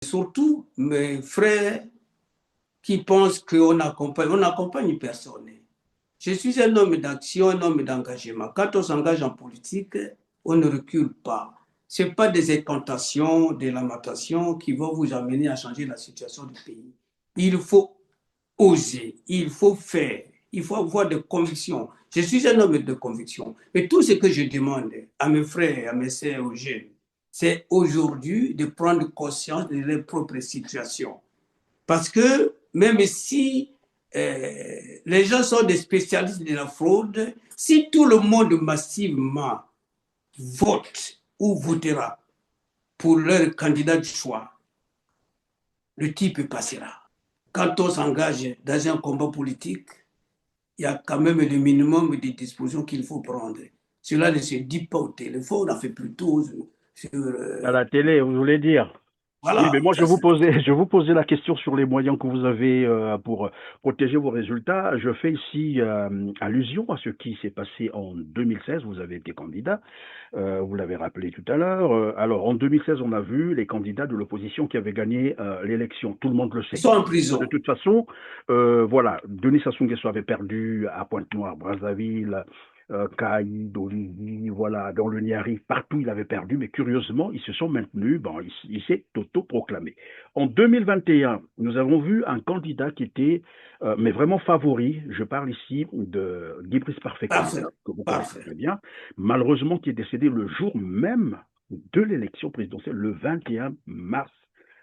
surtout mes frères qui pensent qu'on accompagne. On n'accompagne personne. Je suis un homme d'action, un homme d'engagement. Quand on s'engage en politique, on ne recule pas. Ce n'est pas des incantations, des lamentations qui vont vous amener à changer la situation du pays. Il faut oser, il faut faire, il faut avoir des convictions. Je suis un homme de conviction. Mais tout ce que je demande à mes frères, à mes sœurs, aux jeunes, c'est aujourd'hui de prendre conscience de leur propre situation. Parce que même si les gens sont des spécialistes de la fraude, si tout le monde massivement vote ou votera pour leur candidat de choix, le type passera. Quand on s'engage dans un combat politique, il y a quand même le minimum de dispositions qu'il faut prendre. Cela ne se dit pas au téléphone, on a fait plutôt sur... À la télé, vous voulez dire? Oui, mais voilà. moi, je vous posais la question sur les moyens que vous avez pour protéger vos résultats. Je fais ici allusion à ce qui s'est passé en 2016. Vous avez été candidat, vous l'avez rappelé tout à l'heure. Alors, en 2016, on a vu les candidats de l'opposition qui avaient gagné l'élection. Tout le monde le Ils sait. sont en De prison. toute façon, voilà, Denis Sassou Nguesso avait perdu à Pointe-Noire, Brazzaville, Caïd, Olivier, voilà, dans le Niari, partout il avait perdu, mais curieusement, ils se sont maintenus, bon, il s'est auto-proclamé. En 2021, nous avons vu un candidat qui était, mais vraiment favori, je parle ici de Guy-Brice Parfait Parfait. Kalisa, que vous connaissez Parfait. très bien, malheureusement qui est décédé le jour même de l'élection présidentielle, le 21 mars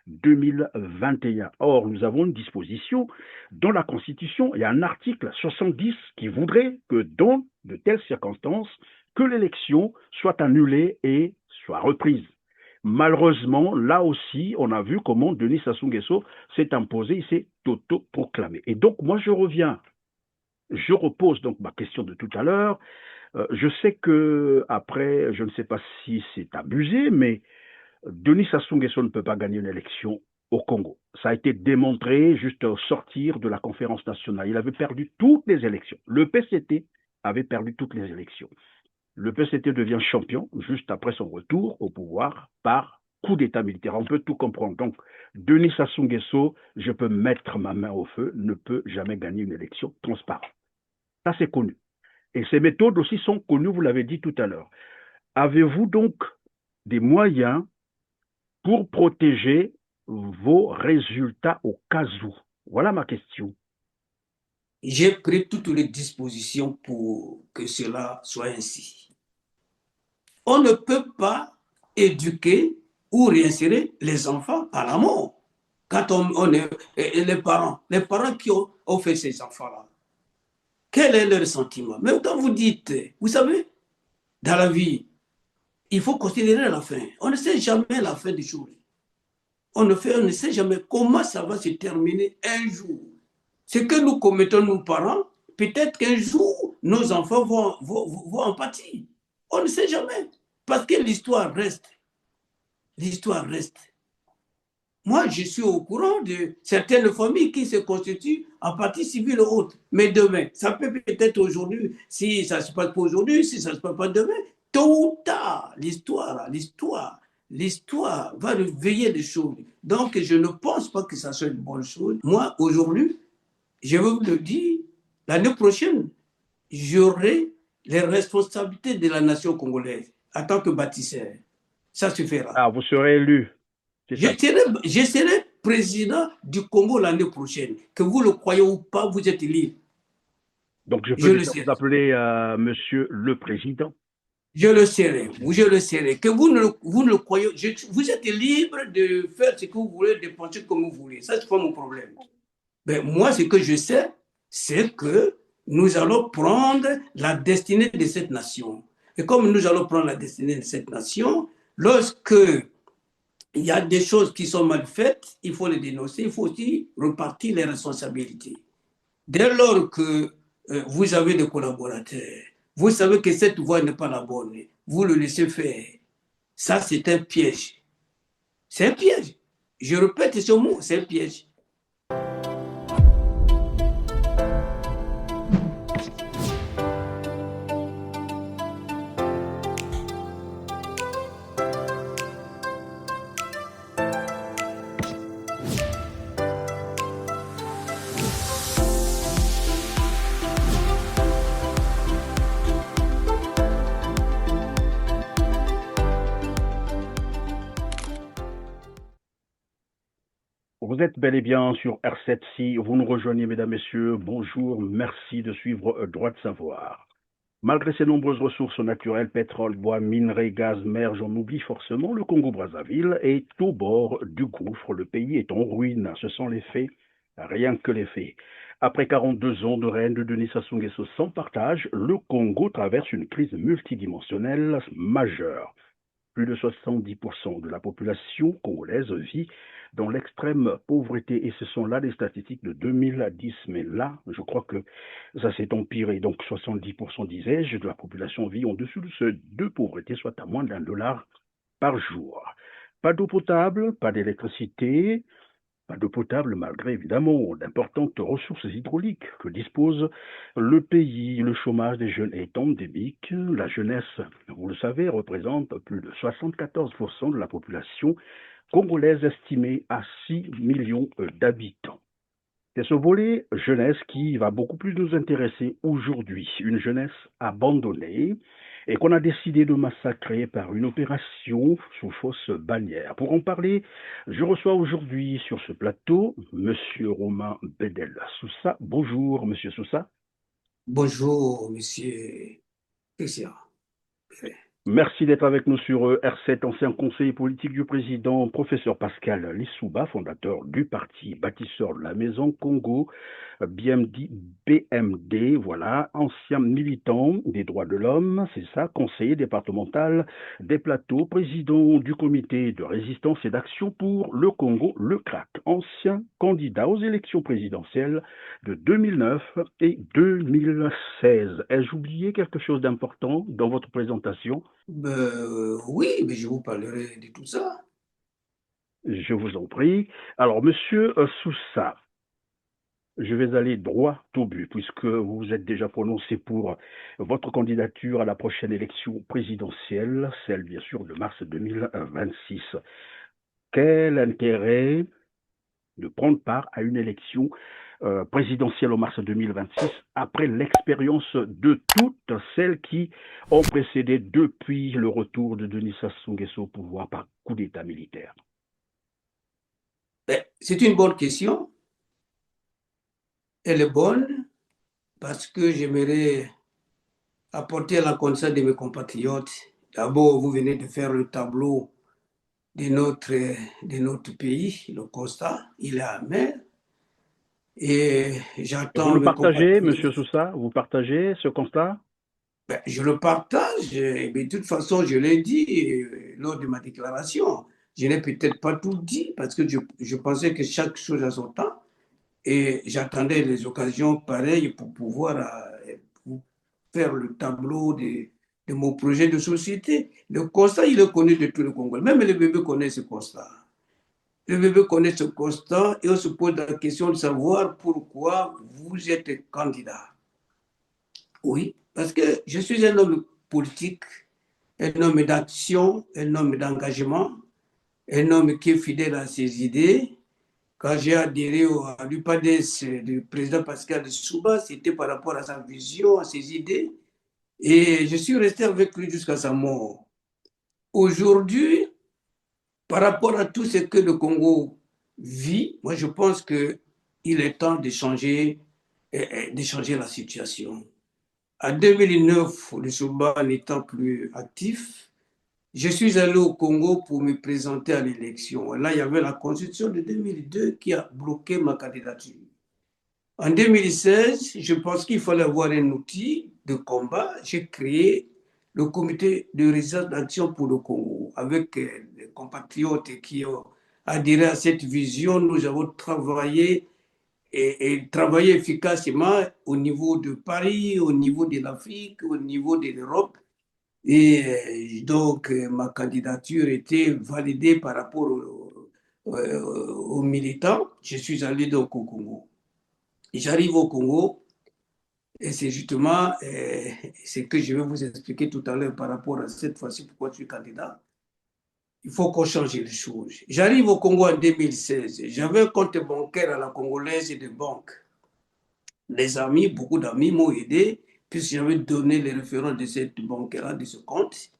2021. Or, nous avons une disposition dans la Constitution, il y a un article 70 qui voudrait que dans de telles circonstances, que l'élection soit annulée et soit reprise. Malheureusement, là aussi, on a vu comment Denis Sassou Nguesso s'est imposé, il s'est auto-proclamé. Et donc, moi, je repose donc ma question de tout à l'heure. Je sais que après, je ne sais pas si c'est abusé, mais Denis Sassou Nguesso ne peut pas gagner une élection au Congo. Ça a été démontré juste au sortir de la conférence nationale. Il avait perdu toutes les élections. Le PCT avait perdu toutes les élections. Le PCT devient champion juste après son retour au pouvoir par coup d'État militaire. On peut tout comprendre. Donc, Denis Sassou Nguesso, je peux mettre ma main au feu, ne peut jamais gagner une élection transparente. Ça, c'est connu. Et ces méthodes aussi sont connues, vous l'avez dit tout à l'heure. Avez-vous donc des moyens pour protéger vos résultats au cas où? Voilà ma question. J'ai pris toutes les dispositions pour que cela soit ainsi. On ne peut pas éduquer ou réinsérer les enfants à la mort. Quand on est les parents qui ont fait ces enfants-là, quel est leur sentiment? Même quand vous dites, vous savez, dans la vie, il faut considérer la fin. On ne sait jamais la fin des choses. On ne sait jamais comment ça va se terminer un jour. Ce que nous commettons, nos parents, peut-être qu'un jour, nos enfants vont en pâtir. On ne sait jamais. Parce que l'histoire reste. L'histoire reste. Moi, je suis au courant de certaines familles qui se constituent en partie civile ou autre. Mais demain, ça peut peut-être aujourd'hui, si ça ne se passe pas aujourd'hui, si ça ne se passe pas demain, tôt ou tard, l'histoire va réveiller les choses. Donc, je ne pense pas que ça soit une bonne chose. Moi, aujourd'hui, je veux vous le dire, l'année prochaine, j'aurai les responsabilités de la nation congolaise en tant que bâtisseur. Ça suffira. Ah, vous serez élu. C'est ça. Je serai président du Congo l'année prochaine. Que vous le croyez ou pas, vous êtes libre. Donc, je peux Je le déjà vous serai. appeler Monsieur le Président. Je le serai. Je le serai. Que vous ne le croyez, vous êtes libre de faire ce que vous voulez, de penser comme vous voulez. Ça, c'est pas mon problème. Mais moi, ce que je sais, c'est que nous allons prendre la destinée de cette nation. Et comme nous allons prendre la destinée de cette nation, lorsque il y a des choses qui sont mal faites, il faut les dénoncer, il faut aussi repartir les responsabilités. Dès lors que vous avez des collaborateurs, vous savez que cette voie n'est pas la bonne, vous le laissez faire. Ça, c'est un piège. C'est un piège. Je répète ce mot, c'est un piège. Vous êtes bel et bien sur R7. Si vous nous rejoignez, mesdames, messieurs, bonjour, merci de suivre Droit de Savoir. Malgré ses nombreuses ressources naturelles, pétrole, bois, minerais, gaz, mer, j'en oublie forcément, le Congo-Brazzaville est au bord du gouffre. Le pays est en ruine. Ce sont les faits, rien que les faits. Après 42 ans de règne de Denis Sassou Nguesso sans partage, le Congo traverse une crise multidimensionnelle majeure. Plus de 70% de la population congolaise vit dans l'extrême pauvreté et ce sont là des statistiques de 2010. Mais là, je crois que ça s'est empiré. Donc 70%, disais-je, de la population vit en dessous de ce de pauvreté, soit à moins d'1 dollar par jour. Pas d'eau potable, pas d'électricité, pas d'eau potable malgré évidemment d'importantes ressources hydrauliques que dispose le pays. Le chômage des jeunes est endémique. La jeunesse, vous le savez, représente plus de 74% de la population congolaise estimée à 6 millions d'habitants. C'est ce volet jeunesse qui va beaucoup plus nous intéresser aujourd'hui. Une jeunesse abandonnée et qu'on a décidé de massacrer par une opération sous fausse bannière. Pour en parler, je reçois aujourd'hui sur ce plateau Monsieur Romain Bedel Sousa. Bonjour Monsieur Sousa. Bonjour, monsieur Christian. Merci d'être avec nous sur R7, ancien conseiller politique du président, professeur Pascal Lissouba, fondateur du parti bâtisseur de la Maison Congo, BMD, voilà, ancien militant des droits de l'homme, c'est ça, conseiller départemental des plateaux, président du comité de résistance et d'action pour le Congo, le CRAC, ancien candidat aux élections présidentielles de 2009 et 2016. Ai-je oublié quelque chose d'important dans votre présentation? Oui, mais je vous parlerai de tout ça. Je vous en prie. Alors, monsieur Sousa, je vais aller droit au but, puisque vous vous êtes déjà prononcé pour votre candidature à la prochaine élection présidentielle, celle bien sûr de mars 2026. Quel intérêt de prendre part à une élection présidentielle en mars 2026 après l'expérience de toutes celles qui ont précédé depuis le retour de Denis Sassou Nguesso au pouvoir par coup d'État militaire? C'est une bonne question. Elle est bonne parce que j'aimerais apporter à la connaissance de mes compatriotes. D'abord, vous venez de faire le tableau de notre pays, le constat, il est amer. Et Vous j'attends le mes partagez, compatriotes. Monsieur Sousa? Vous partagez ce constat? Je le partage, mais de toute façon, je l'ai dit lors de ma déclaration. Je n'ai peut-être pas tout dit parce que je pensais que chaque chose a son temps et j'attendais les occasions pareilles pour pouvoir pour faire le tableau de mon projet de société. Le constat, il est connu de tout le Congo. Même les bébés connaissent ce constat. Le bébé connaît ce constat et on se pose la question de savoir pourquoi vous êtes candidat. Oui, parce que je suis un homme politique, un homme d'action, un homme d'engagement, un homme qui est fidèle à ses idées. Quand j'ai adhéré à l'UPADES du président Pascal Lissouba, c'était par rapport à sa vision, à ses idées. Et je suis resté avec lui jusqu'à sa mort. Aujourd'hui, par rapport à tout ce que le Congo vit, moi je pense qu'il est temps de changer la situation. En 2009, le Souba n'étant plus actif, je suis allé au Congo pour me présenter à l'élection. Là, il y avait la constitution de 2002 qui a bloqué ma candidature. En 2016, je pense qu'il fallait avoir un outil de combat. J'ai créé le comité de résistance d'action pour le Congo avec les compatriotes qui ont adhéré à cette vision. Nous avons travaillé et travailler efficacement au niveau de Paris, au niveau de l'Afrique, au niveau de l'Europe. Et donc, ma candidature était validée par rapport aux militants. Je suis allé donc au Congo. J'arrive au Congo et c'est justement ce que je vais vous expliquer tout à l'heure par rapport à cette fois-ci pourquoi je suis candidat. Il faut qu'on change les choses. J'arrive au Congo en 2016. J'avais un compte bancaire à la Congolaise et de banque. Les amis, beaucoup d'amis m'ont aidé puisque j'avais donné les références de cette banque-là, de ce compte.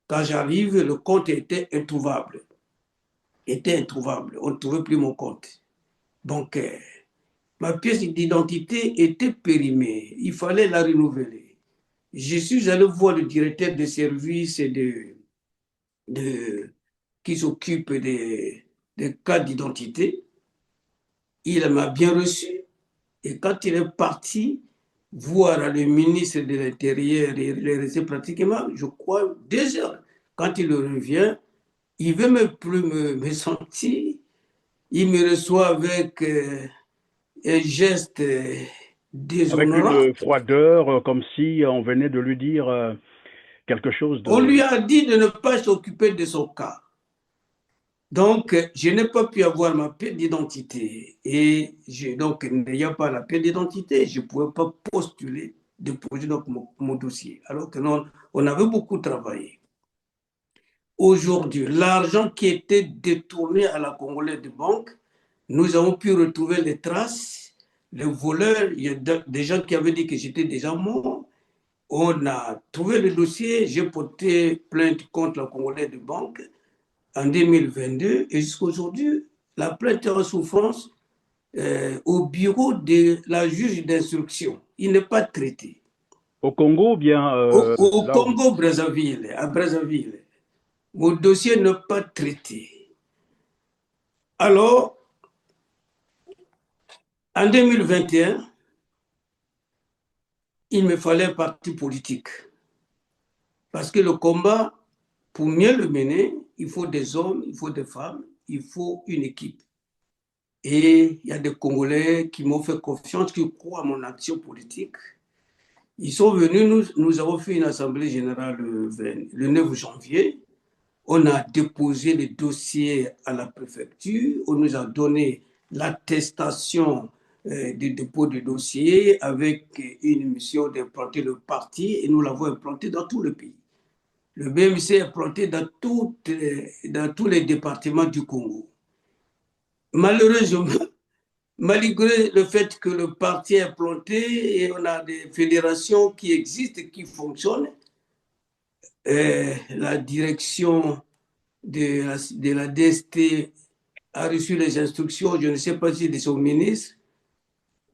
Quand j'arrive, le compte était introuvable. On ne trouvait plus mon compte. bancaire. Ma pièce d'identité était périmée. Il fallait la renouveler. Je suis allé voir le directeur de service qui s'occupe des cas d'identité. Il m'a bien reçu. Et quand il est parti voir le ministre de l'Intérieur, il est resté pratiquement, je crois, 2 heures. Quand il revient, il veut me plus me sentir. Il me reçoit avec un geste Avec déshonorant. une froideur, comme si on venait de lui dire quelque chose On lui de... a dit de ne pas s'occuper de son cas. Donc, je n'ai pas pu avoir ma pièce d'identité. Et donc, n'ayant pas la pièce d'identité, je ne pouvais pas postuler, déposer donc mon dossier. Alors que non, on avait beaucoup travaillé. Aujourd'hui, l'argent qui était détourné à la Congolaise de banque, nous avons pu retrouver les traces. Les voleurs, il y a des gens qui avaient dit que j'étais déjà mort. On a trouvé le dossier, j'ai porté plainte contre la Congolaise de banque en 2022 et jusqu'à aujourd'hui, la plainte est en souffrance au bureau de la juge d'instruction. Il n'est pas traité. Au Congo, ou bien Au là où... Congo-Brazzaville, à Brazzaville, mon dossier n'est pas traité. Alors, en 2021, il me fallait un parti politique. Parce que le combat, pour mieux le mener, il faut des hommes, il faut des femmes, il faut une équipe. Et il y a des Congolais qui m'ont fait confiance, qui croient à mon action politique. Ils sont venus, nous avons fait une assemblée générale le 9 janvier. On a déposé les dossiers à la préfecture. On nous a donné l'attestation du dépôt de dossier avec une mission d'implanter le parti et nous l'avons implanté dans tout le pays. Le BMC est implanté dans tous les départements du Congo. Malheureusement, malgré le fait que le parti est implanté et on a des fédérations qui existent, qui fonctionnent, la direction de la DST a reçu les instructions, je ne sais pas si de son ministre,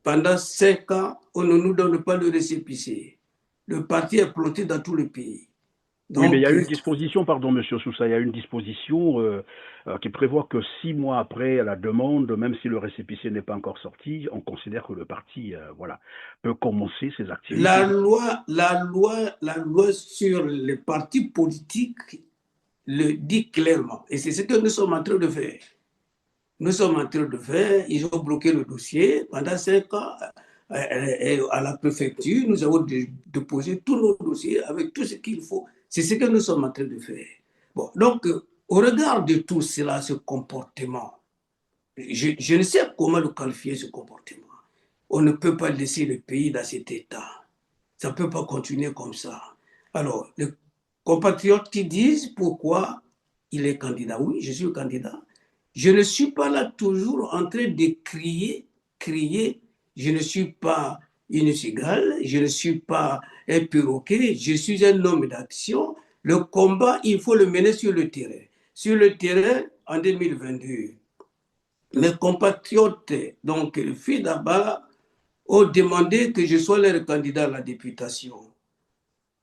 pendant 5 ans, on ne nous donne pas le récépissé. Le parti est planté dans tout le pays. Oui, mais il y a Donc, une disposition, pardon, Monsieur Soussa, il y a une disposition qui prévoit que 6 mois après la demande, même si le récépissé n'est pas encore sorti, on considère que le parti, voilà, peut commencer ses activités. la loi sur les partis politiques le dit clairement. Et c'est ce que nous sommes en train de faire. Nous sommes en train de faire, ils ont bloqué le dossier pendant 5 ans à la préfecture. Nous avons déposé tous nos dossiers avec tout ce qu'il faut. C'est ce que nous sommes en train de faire. Bon, donc, au regard de tout cela, ce comportement, je ne sais comment le qualifier, ce comportement. On ne peut pas laisser le pays dans cet état. Ça ne peut pas continuer comme ça. Alors, les compatriotes qui disent pourquoi il est candidat. Oui, je suis candidat. Je ne suis pas là toujours en train de crier. Je ne suis pas une cigale, je ne suis pas un perroquet, je suis un homme d'action. Le combat, il faut le mener sur le terrain. Sur le terrain, en 2022, mes compatriotes, donc les filles d'Abba, ont demandé que je sois leur candidat à la députation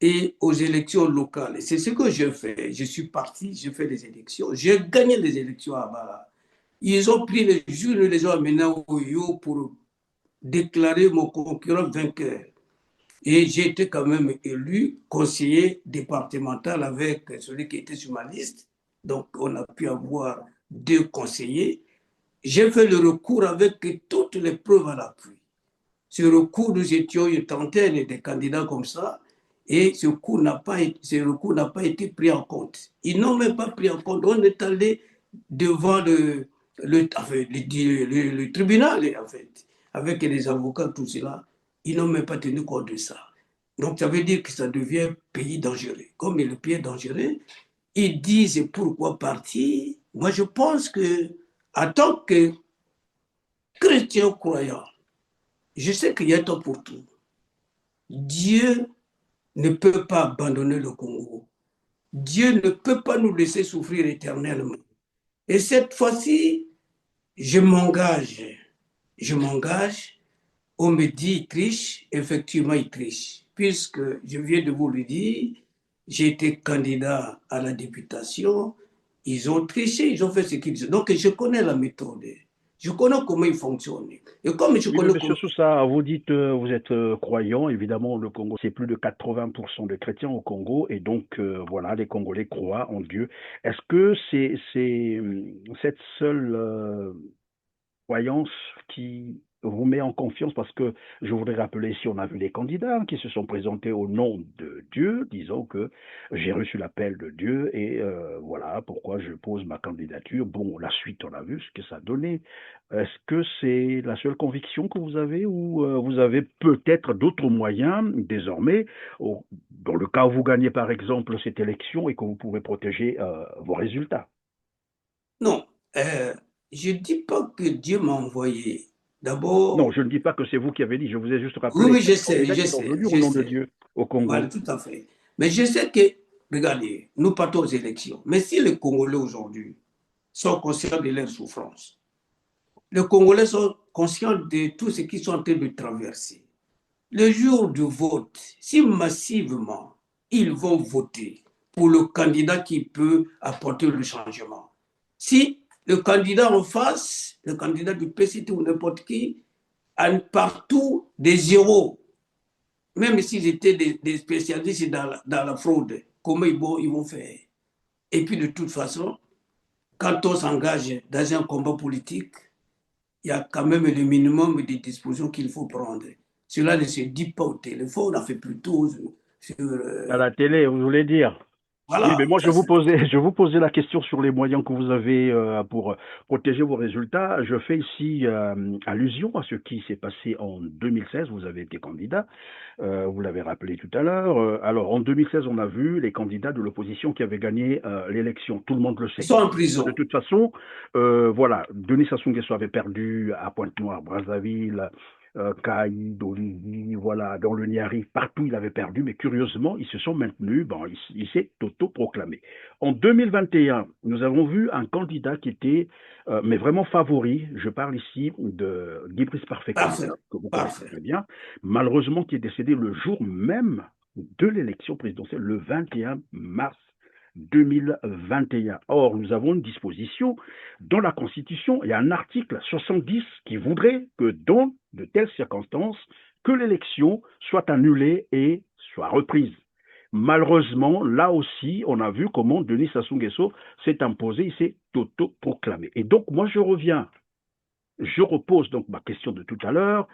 et aux élections locales. C'est ce que je fais. Je suis parti, je fais des élections. J'ai gagné les élections à Bala. Ils ont pris les jurnes, les ont amenés au Oyo pour déclarer mon concurrent vainqueur. Et j'ai été quand même élu conseiller départemental avec celui qui était sur ma liste. Donc, on a pu avoir 2 conseillers. J'ai fait le recours avec toutes les preuves à l'appui. Ce recours, nous étions une trentaine de candidats comme ça, et ce recours n'a pas été pris en compte. Ils n'ont même pas pris en compte. On est allé devant le tribunal, en fait, avec les avocats, tout cela. Ils n'ont même pas tenu compte de ça. Donc, ça veut dire que ça devient un pays dangereux. Comme le pays est dangereux, ils disent pourquoi partir. Moi, je pense que, en tant que chrétien croyant, je sais qu'il y a un temps pour tout. Dieu ne peut pas abandonner le Congo. Dieu ne peut pas nous laisser souffrir éternellement. Et cette fois-ci, je m'engage. je m'engage, on me dit il triche, effectivement il triche, puisque je viens de vous le dire, j'ai été candidat à la députation, ils ont triché, ils ont fait ce qu'ils ont. Donc je connais la méthode, je connais comment ils fonctionnent. Et comme je Oui, mais connais monsieur comment... Sousa, vous dites, vous êtes croyant, évidemment, le Congo, c'est plus de 80% de chrétiens au Congo, et donc, voilà, les Congolais croient en Dieu. Est-ce que cette seule croyance qui vous met en confiance, parce que je voudrais rappeler, si on a vu les candidats qui se sont présentés au nom de Dieu, disons que j'ai reçu l'appel de Dieu et voilà pourquoi je pose ma candidature. Bon, la suite, on a vu ce que ça donnait. Est-ce que c'est la seule conviction que vous avez ou vous avez peut-être d'autres moyens désormais, dans le cas où vous gagnez par exemple cette élection et que vous pouvez protéger vos résultats? Non, euh, je ne dis pas que Dieu m'a envoyé. Non, D'abord, je ne dis pas que c'est vous qui avez dit, je vous ai juste oui, rappelé oui, je quelques sais, candidats je qui sont sais, venus au je nom de sais. Dieu au Voilà, Congo. tout à fait. Mais je sais que, regardez, nous partons aux élections. Mais si les Congolais aujourd'hui sont conscients de leurs souffrances, les Congolais sont conscients de tout ce qu'ils sont en train de traverser, le jour du vote, si massivement ils vont voter pour le candidat qui peut apporter le changement, si le candidat en face, le candidat du PCT ou n'importe qui, a partout des zéros, même s'ils étaient des spécialistes dans la fraude, comment ils vont faire? Et puis de toute façon, quand on s'engage dans un combat politique, il y a quand même le minimum de dispositions qu'il faut prendre. Cela ne se dit pas au téléphone, on a fait plutôt sur... À la télé, vous voulez dire? Oui, mais voilà, moi ça c'est... je vous posais la question sur les moyens que vous avez pour protéger vos résultats. Je fais ici allusion à ce qui s'est passé en 2016. Vous avez été candidat, vous l'avez rappelé tout à l'heure. Alors en 2016, on a vu les candidats de l'opposition qui avaient gagné l'élection. Tout le monde le Ils sait. sont en De prison. toute façon, voilà, Denis Sassou Nguesso avait perdu à Pointe-Noire, Brazzaville, Caïd, Olivier, voilà, dans le Niari, partout il avait perdu, mais curieusement, ils se sont maintenus, bon, il s'est auto-proclamé. En 2021, nous avons vu un candidat qui était, mais vraiment favori, je parle ici de Guy-Brice Parfait Parfait, Koïta, que vous connaissez parfait. très bien, malheureusement qui est décédé le jour même de l'élection présidentielle, le 21 mars 2021. Or, nous avons une disposition dans la Constitution, il y a un article 70 qui voudrait que dans de telles circonstances, que l'élection soit annulée et soit reprise. Malheureusement, là aussi, on a vu comment Denis Sassou Nguesso s'est imposé, il s'est auto-proclamé. Et donc, moi, je reviens, je repose donc ma question de tout à l'heure.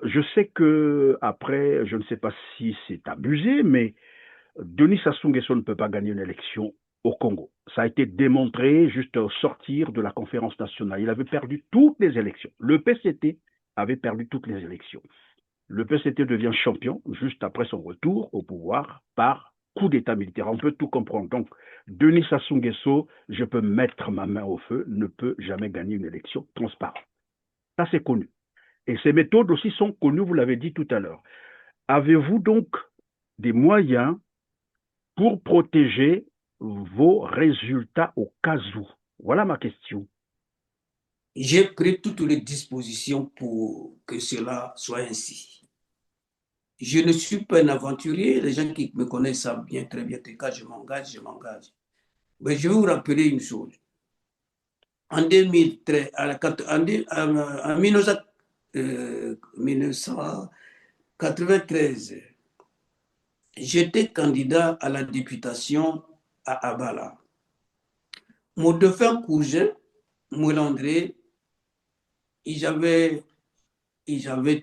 Je sais que après, je ne sais pas si c'est abusé, mais Denis Sassou Nguesso ne peut pas gagner une élection au Congo. Ça a été démontré juste au sortir de la conférence nationale. Il avait perdu toutes les élections. Le PCT avait perdu toutes les élections. Le PCT devient champion juste après son retour au pouvoir par coup d'État militaire. On peut tout comprendre. Donc, Denis Sassou Nguesso, je peux mettre ma main au feu, ne peut jamais gagner une élection transparente. Ça, c'est connu. Et ces méthodes aussi sont connues, vous l'avez dit tout à l'heure. Avez-vous donc des moyens pour protéger vos résultats au cas où? Voilà ma question. J'ai pris toutes les dispositions pour que cela soit ainsi. Je ne suis pas un aventurier. Les gens qui me connaissent savent bien, très bien que quand je m'engage, je m'engage. Mais je vais vous rappeler une chose. En 2013, en 1993, j'étais candidat à la députation à Abala. Mon défunt cousin, Moulandré, ils avaient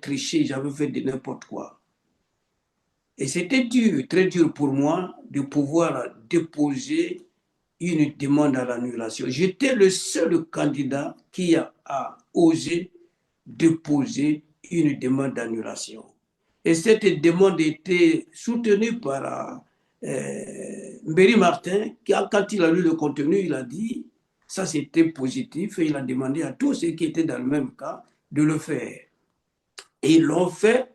triché, ils avaient fait de n'importe quoi. Et c'était dur, très dur pour moi de pouvoir déposer une demande à l'annulation. J'étais le seul candidat qui a osé déposer une demande d'annulation. Et cette demande était soutenue par Mberi Martin, qui, quand il a lu le contenu, il a dit ça c'était positif et il a demandé à tous ceux qui étaient dans le même cas de le faire. Et ils l'ont fait.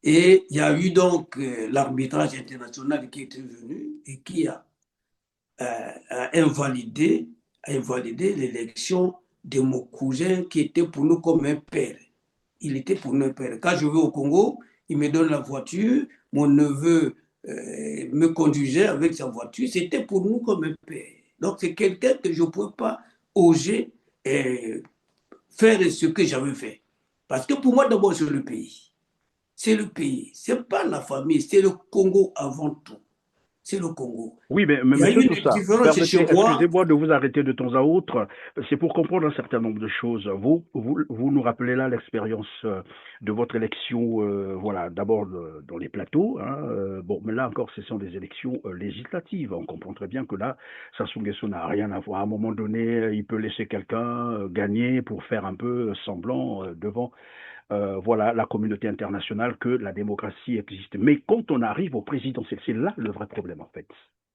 Et il y a eu donc l'arbitrage international qui était venu et qui a invalidé l'élection de mon cousin qui était pour nous comme un père. il était pour nous un père. Quand je vais au Congo, il me donne la voiture, mon neveu me conduisait avec sa voiture, c'était pour nous comme un père. Donc c'est quelqu'un que je ne pouvais pas oser faire ce que j'avais fait. Parce que pour moi, d'abord, c'est le pays. C'est le pays. Ce n'est pas la famille, c'est le Congo avant tout. C'est le Congo. Oui, mais Il y a Monsieur eu une Toussa, différence permettez, chez moi. excusez-moi de vous arrêter de temps à autre. C'est pour comprendre un certain nombre de choses. Vous nous rappelez là l'expérience de votre élection, voilà, d'abord dans les plateaux. Hein, bon, mais là encore, ce sont des élections législatives. On comprend très bien que là, Sassou Nguesso n'a rien à voir. À un moment donné, il peut laisser quelqu'un gagner pour faire un peu semblant devant voilà, la communauté internationale que la démocratie existe. Mais quand on arrive au présidentiel, c'est là le vrai problème en fait.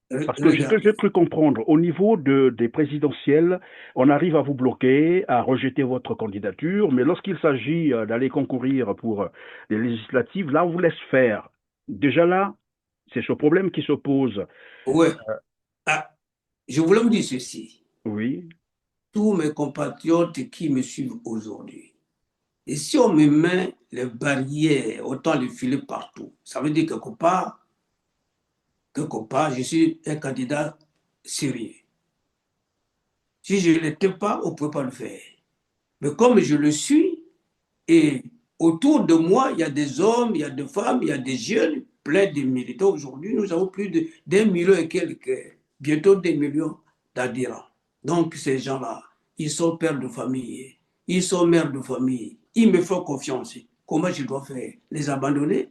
Parce que ce que j'ai Regardez. cru comprendre, au niveau des présidentielles, on arrive à vous bloquer, à rejeter votre candidature, mais lorsqu'il s'agit d'aller concourir pour les législatives, là, on vous laisse faire. Déjà là, c'est ce problème qui se pose. Ouais. Ah, je voulais vous dire ceci. Oui, Tous mes compatriotes qui me suivent aujourd'hui, et si on me met les barrières, autant les filer partout, ça veut dire quelque part, je suis un candidat sérieux. Si je ne l'étais pas, on ne peut pas le faire. Mais comme je le suis, et autour de moi, il y a des hommes, il y a des femmes, il y a des jeunes, plein de militants. Aujourd'hui, nous avons plus d'1 million et quelques, bientôt des millions d'adhérents. Donc, ces gens-là, ils sont pères de famille, ils sont mères de famille, ils me font confiance. Comment je dois faire? Les abandonner?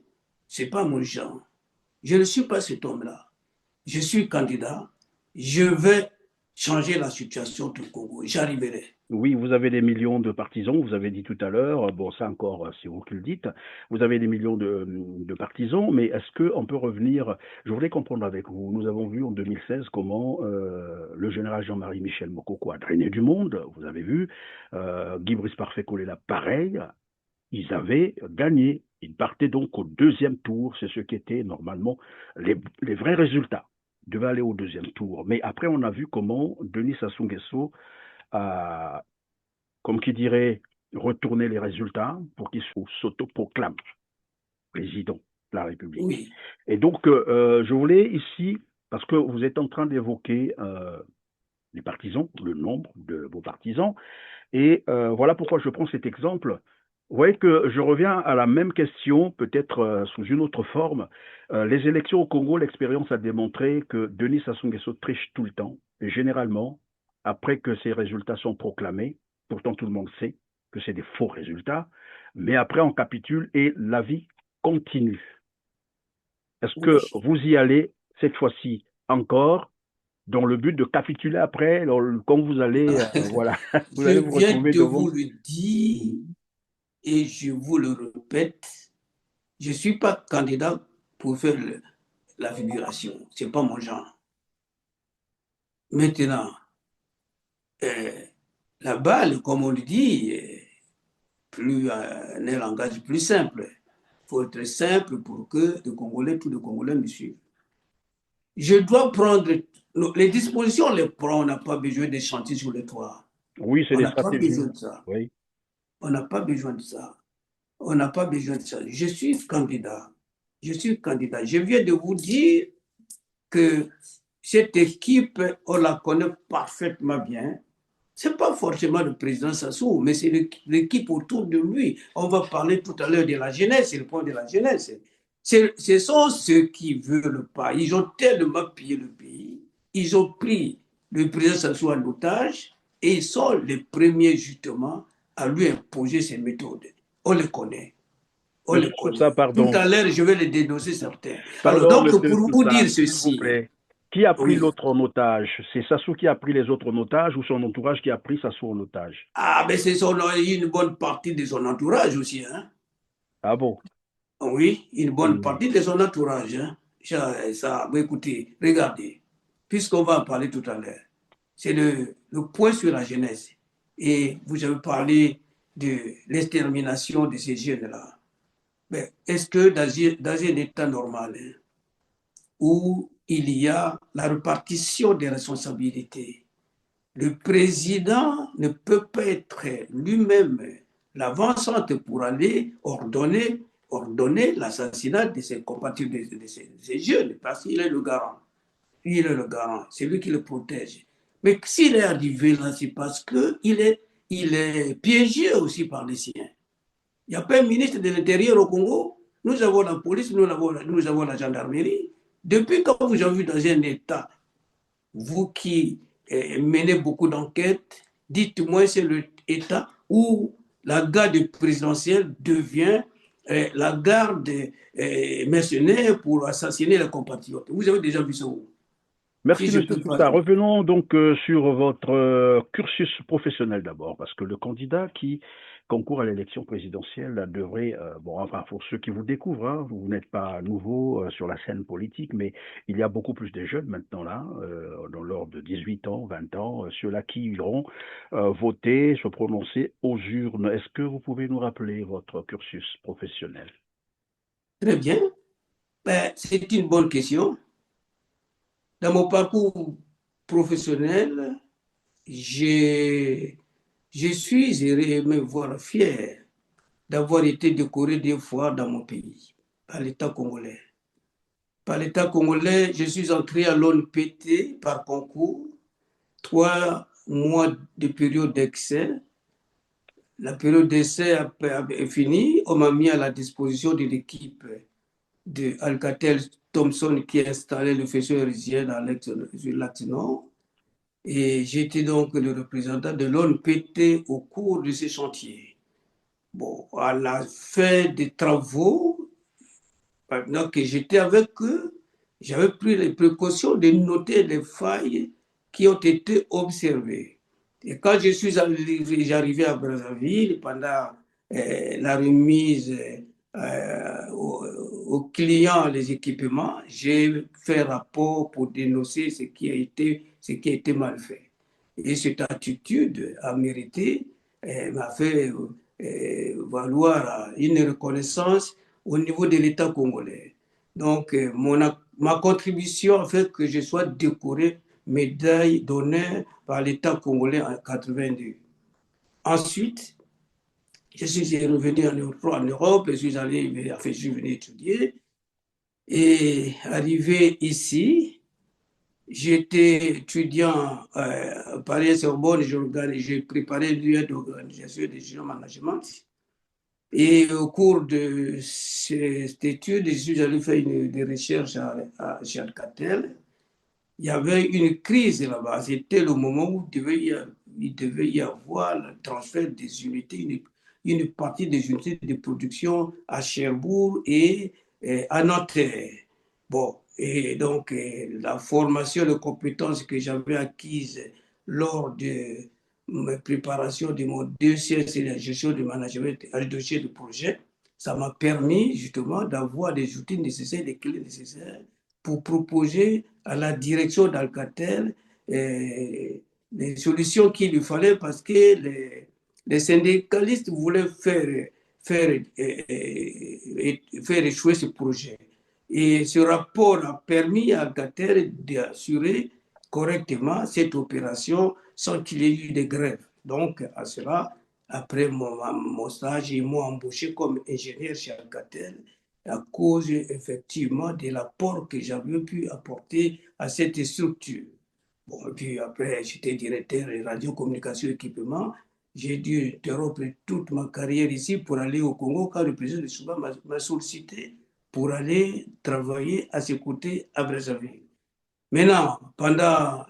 Ce n'est pas mon genre. Je ne suis pas cet homme-là. Je suis candidat. Je vais changer la situation du Congo. J'arriverai. oui, vous avez des millions de partisans, vous avez dit tout à l'heure, bon, ça encore, c'est vous qui le dites, vous avez des millions de partisans, mais est-ce qu'on peut revenir, je voulais comprendre avec vous, nous avons vu en 2016 comment le général Jean-Marie Michel Mokoko a drainé du monde, vous avez vu, Guy Brice Parfait Kolela, pareil, ils avaient gagné, ils partaient donc au deuxième tour, c'est ce qui était normalement les vrais résultats, ils devaient aller au deuxième tour, mais après on a vu comment Denis Sassou Nguesso à, comme qui dirait, retourner les résultats pour qu'il s'autoproclame président de la République. Oui. Et donc, je voulais ici, parce que vous êtes en train d'évoquer les partisans, le nombre de vos partisans, et voilà pourquoi je prends cet exemple. Vous voyez que je reviens à la même question, peut-être sous une autre forme. Les élections au Congo, l'expérience a démontré que Denis Sassou Nguesso triche tout le temps, et généralement, après que ces résultats sont proclamés, pourtant tout le monde sait que c'est des faux résultats, mais après on capitule et la vie continue. Est-ce que Oui. vous y allez cette fois-ci encore dans le but de capituler après, quand vous allez, voilà, vous Je allez vous viens retrouver de vous devant. le dire et je vous le répète, je ne suis pas candidat pour faire la figuration. Ce n'est pas mon genre. Maintenant, euh, la balle, comme on le dit, plus un langage plus simple. Il faut être simple pour que tous les Congolais me suivent. Je dois prendre les dispositions, on les prend, on n'a pas besoin de chantiers sur les toits. Oui, c'est On des n'a pas besoin stratégies. de ça. Oui. On n'a pas besoin de ça. On n'a pas besoin de ça. Je suis candidat. Je suis candidat. Je viens de vous dire que cette équipe, on la connaît parfaitement bien. Ce n'est pas forcément le président Sassou, mais c'est l'équipe autour de lui. On va parler tout à l'heure de la jeunesse, c'est le point de la jeunesse. Ce sont ceux qui veulent pas. Ils ont tellement pillé le pays. Ils ont pris le président Sassou en otage et ils sont les premiers justement à lui imposer ces méthodes. On les connaît. On les Monsieur Sousa, connaît. Tout pardon. à l'heure, je vais les dénoncer certains. Alors, Pardon, donc, monsieur pour vous Sousa, dire s'il vous ceci, plaît. Qui a pris oui. l'autre en otage? C'est Sassou qui a pris les autres en otage ou son entourage qui a pris Sassou en otage? Ah, mais c'est une bonne partie de son entourage aussi. Hein? Ah bon? Oui, une bonne Hmm. partie de son entourage. Hein? Écoutez, regardez, puisqu'on va en parler tout à l'heure, c'est le point sur la jeunesse. Et vous avez parlé de l'extermination de ces jeunes-là. Mais est-ce que dans un État normal, hein, où il y a la répartition des responsabilités, le président ne peut pas être lui-même l'avant-centre pour aller ordonner l'assassinat de ses compatriotes, de ces jeunes, parce qu'il est le garant. Il est le garant, c'est lui qui le protège. Mais s'il est arrivé là, c'est parce qu'il est piégé aussi par les siens. Il n'y a pas un ministre de l'Intérieur au Congo. Nous avons la police, nous avons la gendarmerie. Depuis quand vous avez vu dans un État, vous qui menez beaucoup d'enquêtes, dites-moi, c'est l'État où la garde présidentielle devient la garde mercenaire pour assassiner les compatriotes. Vous avez déjà vu ça où? Merci, Si je Monsieur peux pas. Souta. Revenons donc sur votre cursus professionnel d'abord, parce que le candidat qui concourt à l'élection présidentielle devrait, bon, enfin, pour ceux qui vous découvrent, hein, vous n'êtes pas nouveau sur la scène politique, mais il y a beaucoup plus de jeunes maintenant là, dans l'ordre de 18 ans, 20 ans, ceux-là qui iront voter, se prononcer aux urnes. Est-ce que vous pouvez nous rappeler votre cursus professionnel? Très bien. Ben, c'est une bonne question. Dans mon parcours professionnel, je suis et me voir fier d'avoir été décoré 2 fois dans mon pays, par l'État congolais. Par l'État congolais, je suis entré à l'ONPT par concours, 3 mois de période d'excès. La période d'essai est finie, on m'a mis à la disposition de l'équipe de Alcatel Thompson qui a installé le faisceau héritier sur l'axe nord. Et j'étais donc le représentant de l'ONPT au cours de ces chantiers. Bon, à la fin des travaux, pendant que j'étais avec eux, j'avais pris les précautions de noter les failles qui ont été observées. Et quand j'arrivais à Brazzaville pendant la remise aux clients les équipements, j'ai fait rapport pour dénoncer ce qui a été mal fait. Et cette attitude a mérité, m'a fait valoir une reconnaissance au niveau de l'État congolais. Donc, ma contribution a fait que je sois décoré médaille d'honneur par l'État congolais en 82. Ensuite, je suis revenu en Europe, je suis venu étudier. Et arrivé ici, j'étais étudiant à Paris-Sorbonne, j'ai préparé l'UE d'organisation et de gestion management. Et au cours de cette étude, je suis allé faire des recherches chez Alcatel. Il y avait une crise là-bas. C'était le moment où il devait y avoir le transfert des unités, une partie des unités de production à Cherbourg et à Nanterre. Bon, et donc la formation, les compétences que j'avais acquises lors de ma préparation de mon dossier sur la gestion du management, le dossier de projet, ça m'a permis justement d'avoir les outils nécessaires, les clés nécessaires pour proposer à la direction d'Alcatel les solutions qu'il lui fallait parce que les syndicalistes voulaient faire échouer ce projet. Et ce rapport a permis à Alcatel d'assurer correctement cette opération sans qu'il y ait eu de grève. Donc, à cela, après mon stage, ils m'ont embauché comme ingénieur chez Alcatel à cause effectivement de l'apport que j'avais pu apporter à cette structure. Bon, et puis après, j'étais directeur de radiocommunication équipement. J'ai dû interrompre toute ma carrière ici pour aller au Congo quand le président de Souba m'a sollicité pour aller travailler à ses côtés à Brazzaville. Maintenant, pendant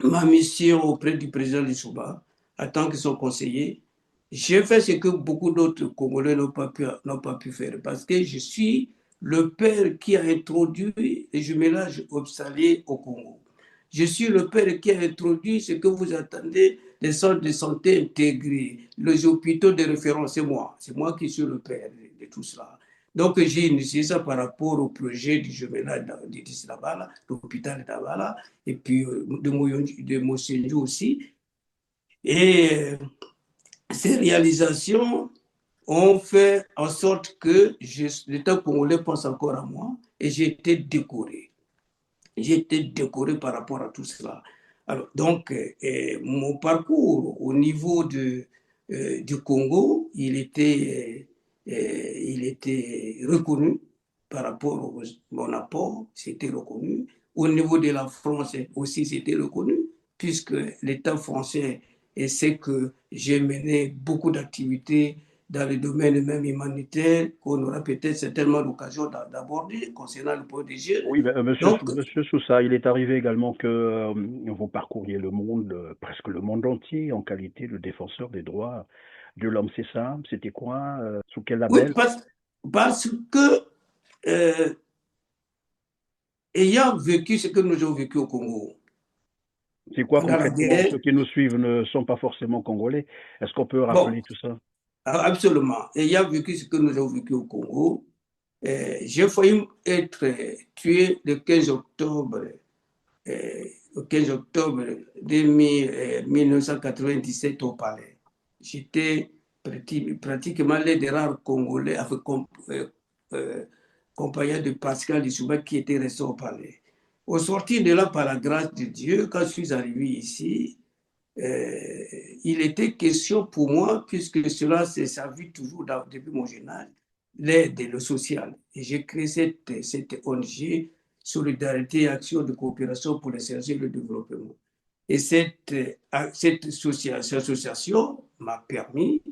ma mission auprès du président de Souba, en tant que son conseiller, j'ai fait ce que beaucoup d'autres Congolais n'ont pas pu faire parce que je suis le père qui a introduit les jumelages ophtalmiques au Congo. Je suis le père qui a introduit ce que vous attendez des centres de santé intégrés, les hôpitaux de référence. C'est moi qui suis le père de tout cela. Donc, j'ai initié ça par rapport au projet du jumelage de Dabala, l'hôpital de Dabala, et puis de Mossenju aussi. Et ces réalisations ont fait en sorte que l'État congolais pense encore à moi et j'ai été décoré. J'ai été décoré par rapport à tout cela. Alors, donc, mon parcours au niveau du Congo, il était reconnu par rapport à mon apport, c'était reconnu. Au niveau de la France aussi, c'était reconnu, puisque l'État français sait que j'ai mené beaucoup d'activités dans le domaine même humanitaire qu'on aura peut-être certainement l'occasion d'aborder concernant le point des jeunes. Oui, ben, Donc, monsieur Sousa, il est arrivé également que vous parcouriez le monde, presque le monde entier, en qualité de défenseur des droits de l'homme, c'est ça? C'était quoi? Sous quel oui, label? parce que euh, ayant vécu ce que nous avons vécu au Congo C'est quoi pendant la concrètement? guerre, Ceux qui nous suivent ne sont pas forcément congolais. Est-ce qu'on peut bon, rappeler tout ça? absolument, ayant vécu ce que nous avons vécu au Congo, j'ai failli être tué le 15 octobre, euh, le 15 octobre 1997 au Palais. J'étais pratiquement l'un des rares Congolais avec compagnon de Pascal Lissouba qui était resté au Palais. Au sortir de là, par la grâce de Dieu, quand je suis arrivé ici, euh, il était question pour moi, puisque cela s'est servi toujours depuis mon jeune âge, l'aide et le social. Et j'ai créé cette ONG, Solidarité et Action de coopération pour les services et le développement. Et cette association m'a permis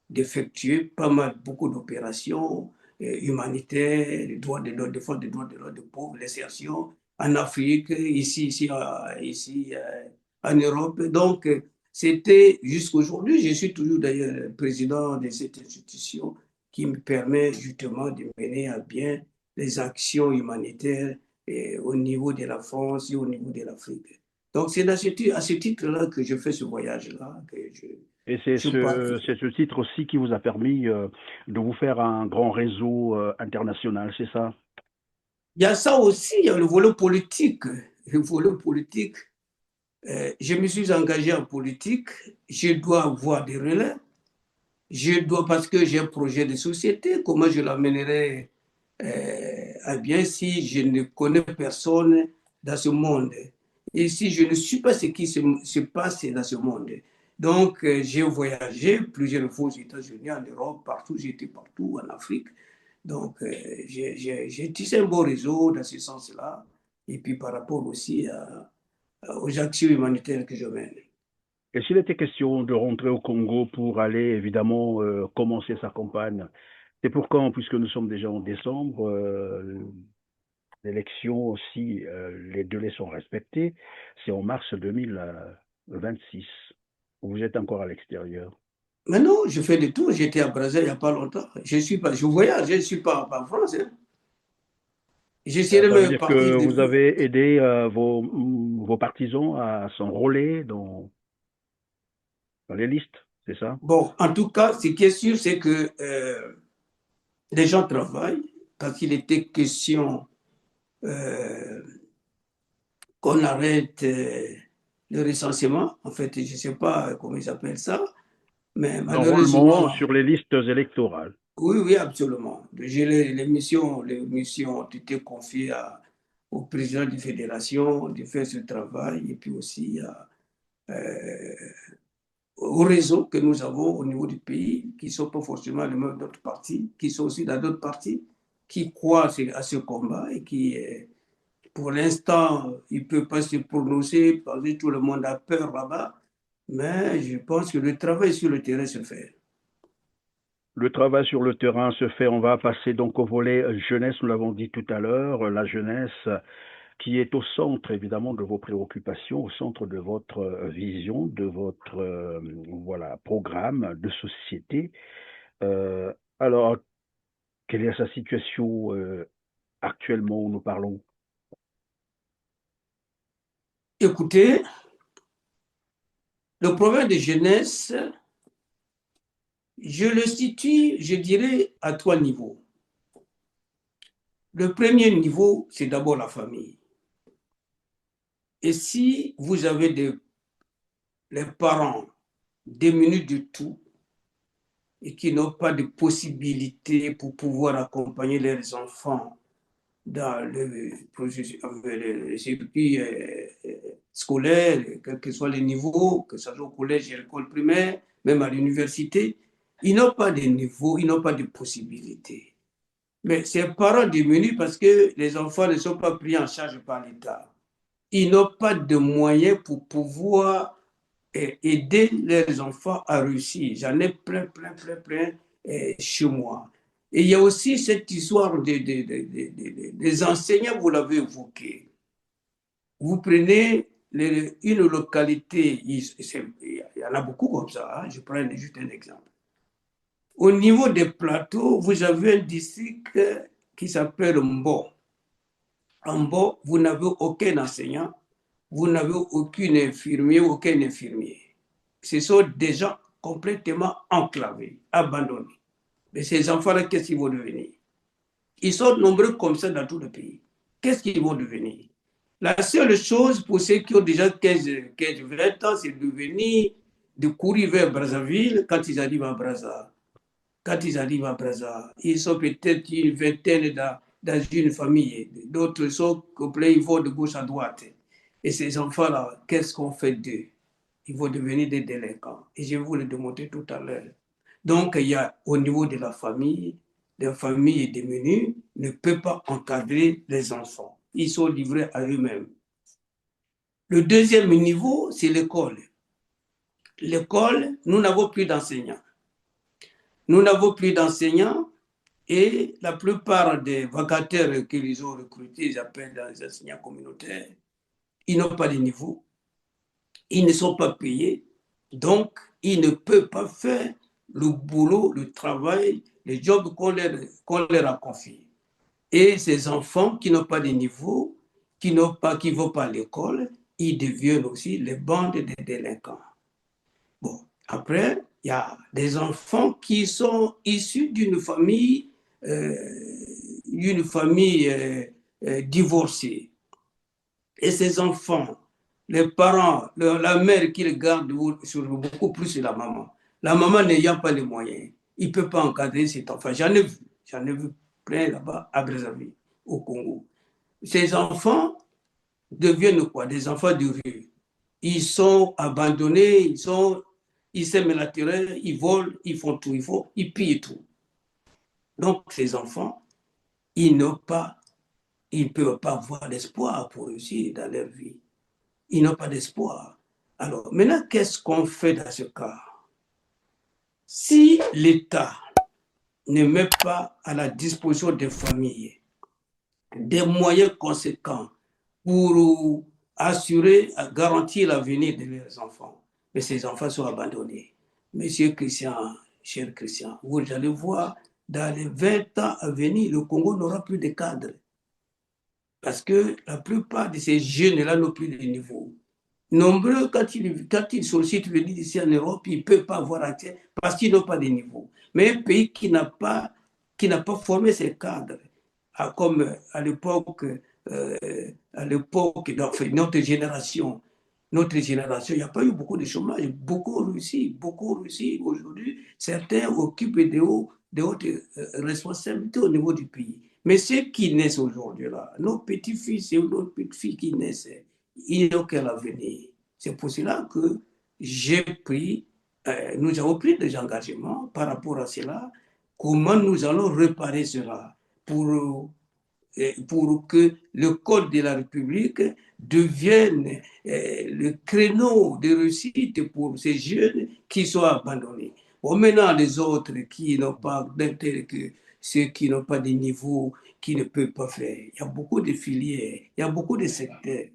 d'effectuer pas mal, beaucoup d'opérations humanitaires, les droits de l'homme, défense des droits de l'homme, des pauvres, l'insertion en Afrique, ici en Europe. Donc, c'était jusqu'aujourd'hui, je suis toujours d'ailleurs président de cette institution qui me permet justement de mener à bien les actions humanitaires au niveau de la France et au niveau de l'Afrique. Donc, c'est à ce titre-là que je fais ce voyage-là, que Et c'est je pars. c'est ce titre aussi qui vous a permis de vous faire un grand réseau international, c'est ça? Il y a ça aussi, il y a le volet politique. Le volet politique, je me suis engagé en politique, je dois avoir des relais, je dois, parce que j'ai un projet de société, comment je l'amènerai à bien si je ne connais personne dans ce monde et si je ne suis pas ce qui se passe dans ce monde. Donc, j'ai voyagé plusieurs fois aux États-Unis, en Europe, partout, j'étais partout, en Afrique. Donc, j'ai tissé un beau réseau dans ce sens-là, et puis par rapport aussi aux actions humanitaires que je mène. Et s'il était question de rentrer au Congo pour aller évidemment commencer sa campagne, c'est pour quand, puisque nous sommes déjà en décembre, l'élection aussi, les délais sont respectés, c'est en mars 2026. Vous êtes encore à l'extérieur. Maintenant, je fais le tour, j'étais à Brazzaville il n'y a pas longtemps. Je voyage, je ne suis pas en France, hein. J'essaierai Ça veut même de dire partir que vous depuis. avez aidé vos partisans à s'enrôler dans les listes, c'est ça? Bon, en tout cas, ce qui est sûr, c'est que les gens travaillent parce qu'il était question euh, qu'on arrête le recensement. En fait, je ne sais pas comment ils appellent ça, mais L'enrôlement malheureusement, sur les listes électorales. oui, oui, absolument. Les missions ont été confiées au président de la fédération de faire ce travail et puis aussi euh, au réseau que nous avons au niveau du pays, qui ne sont pas forcément les mêmes d'autres partis, qui sont aussi dans d'autres partis, qui croient à ce combat et qui, pour l'instant, il ne peut pas se prononcer parce que tout le monde a peur là-bas. Mais je pense que le travail sur le terrain se fait. Le travail sur le terrain se fait. On va passer donc au volet jeunesse, nous l'avons dit tout à l'heure, la jeunesse qui est au centre évidemment de vos préoccupations, au centre de votre vision, de votre voilà programme de société. Euh, alors, quelle est sa situation actuellement où nous parlons? Écoutez, le problème de jeunesse, je le situe, je dirais, à trois niveaux. Le premier niveau, c'est d'abord la famille. Et si vous avez les parents démunis de tout et qui n'ont pas de possibilité pour pouvoir accompagner leurs enfants dans le processus, le circuit scolaires, quels que soient les niveaux, que ce soit au collège et à l'école primaire, même à l'université, ils n'ont pas de niveau, ils n'ont pas de possibilités. Mais ces parents diminuent parce que les enfants ne sont pas pris en charge par l'État. Ils n'ont pas de moyens pour pouvoir aider leurs enfants à réussir. J'en ai plein chez moi. Et il y a aussi cette histoire des enseignants, vous l'avez évoqué. Vous prenez une localité, il y en a beaucoup comme ça, hein, je prends juste un exemple. Au niveau des plateaux, vous avez un district qui s'appelle Mbo. En Mbo, vous n'avez aucun enseignant, vous n'avez aucun infirmier. Ce sont des gens complètement enclavés, abandonnés. Mais ces enfants-là, qu'est-ce qu'ils vont devenir? Ils sont nombreux comme ça dans tout le pays. Qu'est-ce qu'ils vont devenir? La seule chose pour ceux qui ont déjà 20 ans, c'est de venir, de courir vers Brazzaville quand ils arrivent à Brazza. Quand ils arrivent à Brazza, ils sont peut-être une vingtaine dans une famille. D'autres sont complets, ils vont de gauche à droite. Et ces enfants-là, qu'est-ce qu'on fait d'eux? Ils vont devenir des délinquants. Et je vais vous le démontrer tout à l'heure. Donc, il y a au niveau de la famille démunies ne peuvent pas encadrer les enfants. Ils sont livrés à eux-mêmes. Le deuxième niveau, c'est l'école. L'école, nous n'avons plus d'enseignants. Nous n'avons plus d'enseignants et la plupart des vacataires qu'ils ont recrutés, ils appellent les enseignants communautaires, ils n'ont pas de niveau, ils ne sont pas payés, donc ils ne peuvent pas faire le boulot, le travail, le job qu'on leur a confié. Et ces enfants qui n'ont pas de niveau, qui ne vont pas à l'école, ils deviennent aussi les bandes de délinquants. Bon, après, il y a des enfants qui sont issus euh, d'une famille divorcée. Et ces enfants, les parents, la mère qui les garde sur beaucoup plus que la maman. La maman n'ayant pas les moyens, il ne peut pas encadrer cet enfant. J'en ai vu plein là-bas à Brazzaville, au Congo. Ces enfants deviennent quoi? Des enfants de rue. Ils sont abandonnés, ils sèment la terreur, ils volent, ils font tout, ils pillent tout. Donc ces enfants, ils ne peuvent pas avoir d'espoir pour réussir dans leur vie. Ils n'ont pas d'espoir. Alors maintenant, qu'est-ce qu'on fait dans ce cas? Si l'État ne met pas à la disposition des familles des moyens conséquents pour assurer, garantir l'avenir de leurs enfants. Mais ces enfants sont abandonnés. Monsieur Christian, cher Christian, vous allez voir, dans les 20 ans à venir, le Congo n'aura plus de cadres. Parce que la plupart de ces jeunes-là n'ont plus de niveau. Nombreux, quand ils sollicitent venir ici en Europe, ils ne peuvent pas avoir accès parce qu'ils n'ont pas de niveau. Mais un pays qui n'a pas formé ses cadres, comme à l'époque, enfin, notre génération, il n'y a pas eu beaucoup de chômage, beaucoup réussi. Aujourd'hui, certains occupent de hautes responsabilités au niveau du pays. Mais ceux qui naissent aujourd'hui, là, nos petits-fils et nos petites-filles qui naissent, ils n'ont qu'à l'avenir. C'est pour cela que nous avons pris des engagements par rapport à cela. Comment nous allons réparer cela pour que le Code de la République devienne le créneau de réussite pour ces jeunes qui sont abandonnés. Bon, maintenant, les autres qui n'ont pas d'intérêt, que ceux qui n'ont pas de niveau, qui ne peuvent pas faire. Il y a beaucoup de filières, il y a beaucoup de secteurs.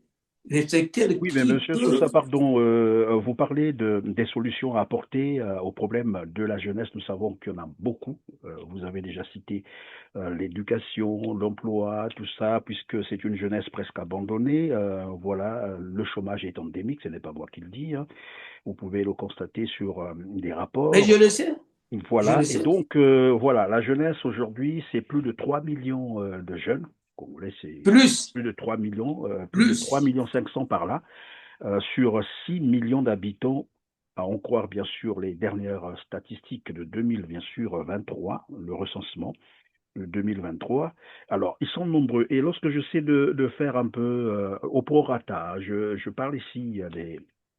Les secteurs Oui, mais qui monsieur Sousa, peuvent. pardon, vous parlez des solutions à apporter au problème de la jeunesse. Nous savons qu'il y en a beaucoup. Vous avez déjà cité l'éducation, l'emploi, tout ça, puisque c'est une jeunesse presque abandonnée. Voilà, le chômage est endémique, ce n'est pas moi qui le dis, hein. Vous pouvez le constater sur des Mais je rapports. le sais, je Voilà, le et sais. donc voilà, la jeunesse aujourd'hui, c'est plus de 3 millions de jeunes. Congolais, c'est Plus, plus de 3 plus. millions 500 par là, sur 6 millions d'habitants, à en croire bien sûr les dernières statistiques de 2000, bien sûr 23, le recensement. 2023. Alors, ils sont nombreux. Et lorsque j'essaie de faire un peu au prorata, je parle ici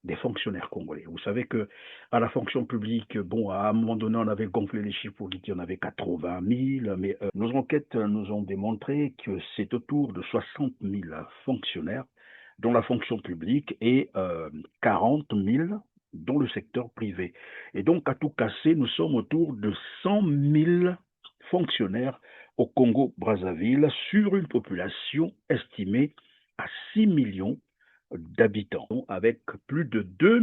des fonctionnaires congolais. Vous savez que à la fonction publique, bon, à un moment donné, on avait gonflé les chiffres pour dire qu'il y en avait 80 000, mais nos enquêtes nous ont démontré que c'est autour de 60 000 fonctionnaires dans la fonction publique et 40 000 dans le secteur privé. Et donc, à tout casser, nous sommes autour de 100 000 fonctionnaires au Congo-Brazzaville sur une population estimée à 6 millions d'habitants, avec plus de 2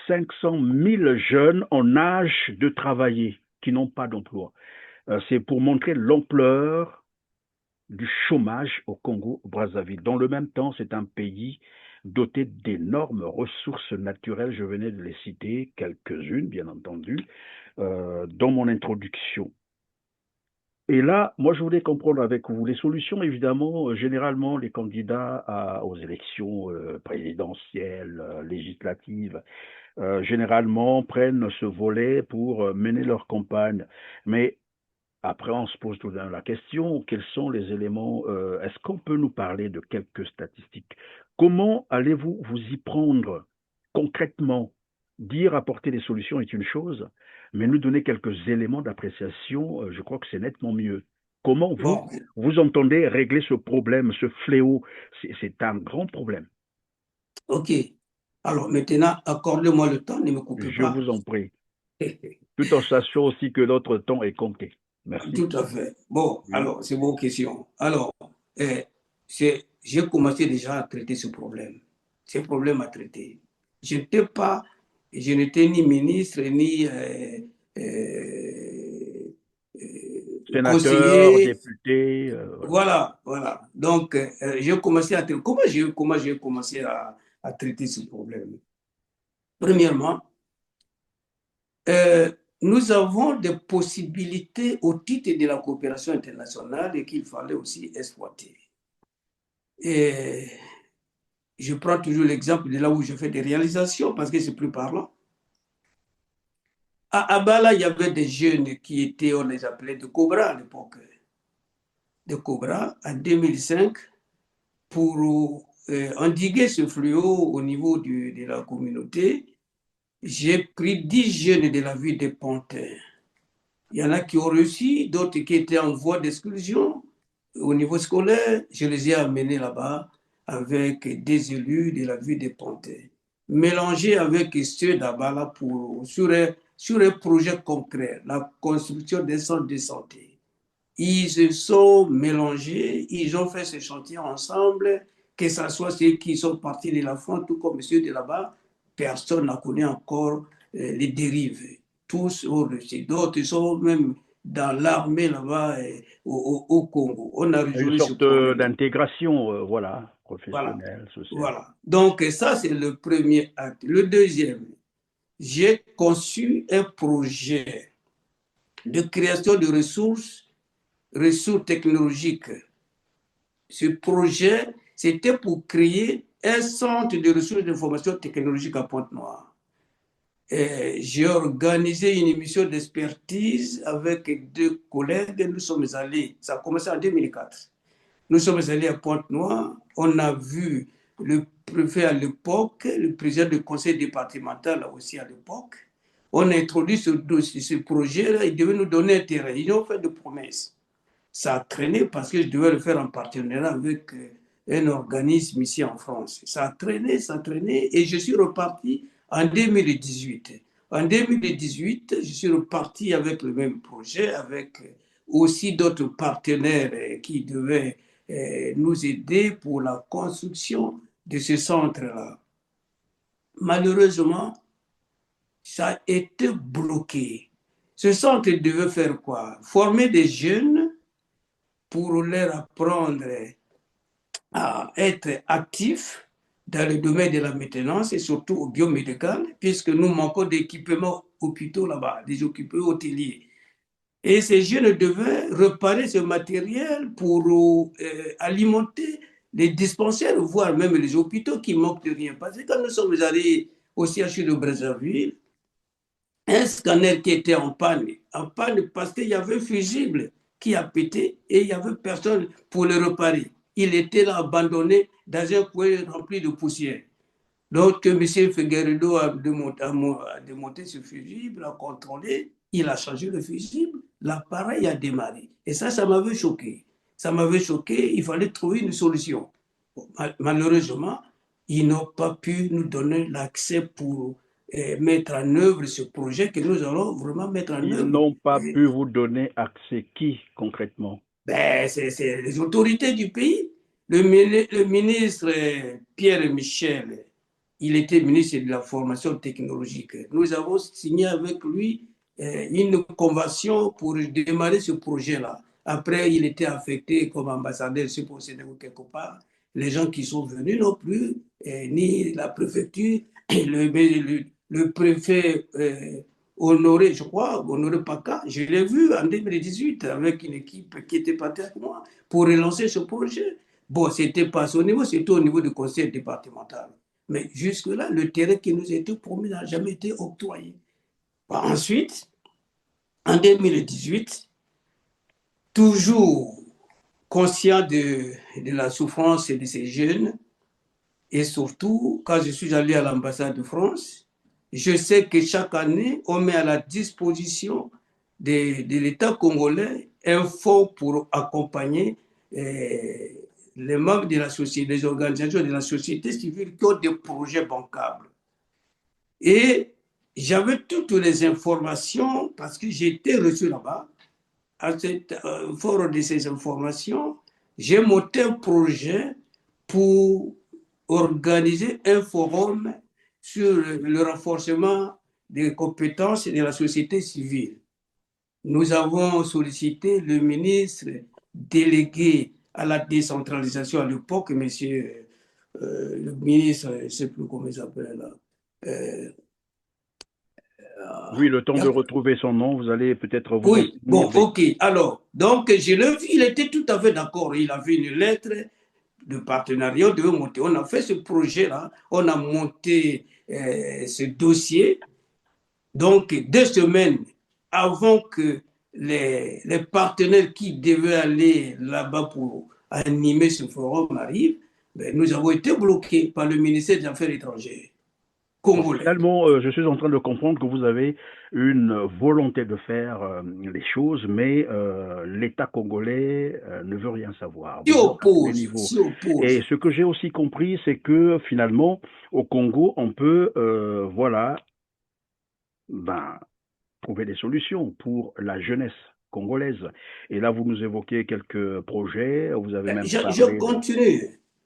500 000 jeunes en âge de travailler qui n'ont pas d'emploi. C'est pour montrer l'ampleur du chômage au Congo-Brazzaville. Dans le même temps, c'est un pays doté d'énormes ressources naturelles. Je venais de les citer, quelques-unes, bien entendu, dans mon introduction. Et là, moi, je voulais comprendre avec vous les solutions. Évidemment, généralement, les candidats aux élections présidentielles, législatives, généralement prennent ce volet pour mener leur campagne. Mais après, on se pose tout de même la question, quels sont les éléments, est-ce qu'on peut nous parler de quelques statistiques? Comment allez-vous vous y prendre concrètement? Dire apporter des solutions est une chose, mais nous donner quelques éléments d'appréciation, je crois que c'est nettement mieux. Comment Bon, vous entendez régler ce problème, ce fléau? C'est un grand problème. ok. Alors maintenant, accordez-moi le temps, ne me coupez Je pas. vous en prie. Tout en sachant aussi que notre temps est compté. Merci. Tout à fait. Bon, Oui. alors, c'est vos questions. Alors, euh, j'ai commencé déjà à traiter ce problème. Ce problème à traiter. Je n'étais ni ministre, ni Sénateur, conseiller. député, voilà. Voilà, voilà. Donc, j'ai commencé à traiter. Comment j'ai commencé à traiter ce problème? Premièrement, euh, nous avons des possibilités au titre de la coopération internationale et qu'il fallait aussi exploiter. Et je prends toujours l'exemple de là où je fais des réalisations parce que c'est plus parlant. À Abala, il y avait des jeunes qui étaient, on les appelait de Cobra à l'époque, de Cobra en 2005 pour endiguer ce fléau au niveau de la communauté. J'ai pris 10 jeunes de la ville de Pantin. Il y en a qui ont réussi, d'autres qui étaient en voie d'exclusion au niveau scolaire. Je les ai amenés là-bas avec des élus de la ville de Pantin, mélangés avec ceux d'Abala sur un projet concret, la construction des centres de santé. Ils se sont mélangés, ils ont fait ce chantier ensemble, que ce soit ceux qui sont partis de la France, tout comme ceux de là-bas, personne n'a connu encore les dérives. Tous ont réussi. D'autres sont même dans l'armée là-bas au Congo. On a Une résolu ce sorte problème. d'intégration, voilà, Voilà. professionnelle, sociale. Voilà. Donc ça, c'est le premier acte. Le deuxième, j'ai conçu un projet de création de ressources technologiques. Ce projet, c'était pour créer un centre de ressources d'information technologique à Pointe-Noire. J'ai organisé une émission d'expertise avec deux collègues. Nous sommes allés, ça a commencé en 2004. Nous sommes allés à Pointe-Noire. On a vu le préfet à l'époque, le président du conseil départemental aussi à l'époque. On a introduit ce dossier, ce projet-là. Ils devaient nous donner un terrain. Ils ont fait des promesses. Ça a traîné parce que je devais le faire en partenariat avec un organisme ici en France. Ça a traîné et je suis reparti en 2018. En 2018, je suis reparti avec le même projet, avec aussi d'autres partenaires qui devaient nous aider pour la construction de ce centre-là. Malheureusement, ça a été bloqué. Ce centre devait faire quoi? Former des jeunes pour leur apprendre à être actifs dans le domaine de la maintenance et surtout au biomédical, puisque nous manquons d'équipements hôpitaux là-bas, des équipements hôteliers. Et ces jeunes devaient réparer ce matériel pour alimenter les dispensaires, voire même les hôpitaux qui manquent de rien. Parce que quand nous sommes allés au CHU de Brazzaville, un scanner qui était en panne parce qu'il y avait un fusible qui a pété et il n'y avait personne pour le réparer. Il était là abandonné dans un coin rempli de poussière. Donc, M. Figueredo a démonté ce fusible, a contrôlé, il a changé le fusible, l'appareil a démarré. Et ça m'avait choqué. Ça m'avait choqué, il fallait trouver une solution. Malheureusement, ils n'ont pas pu nous donner l'accès pour mettre en œuvre ce projet que nous allons vraiment mettre en Ils œuvre. n'ont pas pu vous donner accès. Qui, concrètement? Ben, c'est les autorités du pays. Le ministre Pierre Michel, il était ministre de la formation technologique. Nous avons signé avec lui une convention pour démarrer ce projet-là. Après, il était affecté comme ambassadeur sur au Sénégal quelque part. Les gens qui sont venus non plus, ni la préfecture, le préfet Honoré, je crois, Honoré Paca, je l'ai vu en 2018 avec une équipe qui était partie avec moi pour relancer ce projet. Bon, c'était pas à son niveau, c'était au niveau du conseil départemental. Mais jusque-là, le terrain qui nous était promis n'a jamais été octroyé. Bon, ensuite, en 2018, toujours conscient de la souffrance de ces jeunes, et surtout, quand je suis allé à l'ambassade de France, je sais que chaque année, on met à la disposition de l'État congolais un fonds pour accompagner les membres de la société, les organisations de la société civile qui ont des projets bancables. Et j'avais toutes les informations parce que j'étais reçu là-bas. À cette fort de ces informations, j'ai monté un projet pour organiser un forum sur le renforcement des compétences de la société civile. Nous avons sollicité le ministre délégué à la décentralisation à l'époque, monsieur le ministre, je ne sais plus comment il s'appelle là. Oui, le temps de retrouver son nom, vous allez peut-être vous en Oui, bon, souvenir. ok. Alors, donc, je l'ai vu, il était tout à fait d'accord. Il avait une lettre de partenariat, on devait monter. On a fait ce projet-là, on a monté ce dossier. Donc, 2 semaines avant que les partenaires qui devaient aller là-bas pour animer ce forum arrivent, ben, nous avons été bloqués par le ministère des Affaires étrangères Donc, congolais. finalement, je suis en train de comprendre que vous avez une volonté de faire les choses, mais l'État congolais ne veut rien savoir. Vous êtes à tous les niveaux. S'y Et oppose. ce que j'ai aussi compris, c'est que finalement, au Congo, on peut, voilà, ben, trouver des solutions pour la jeunesse congolaise. Et là, vous nous évoquez quelques projets, vous avez même Je parlé de... continue.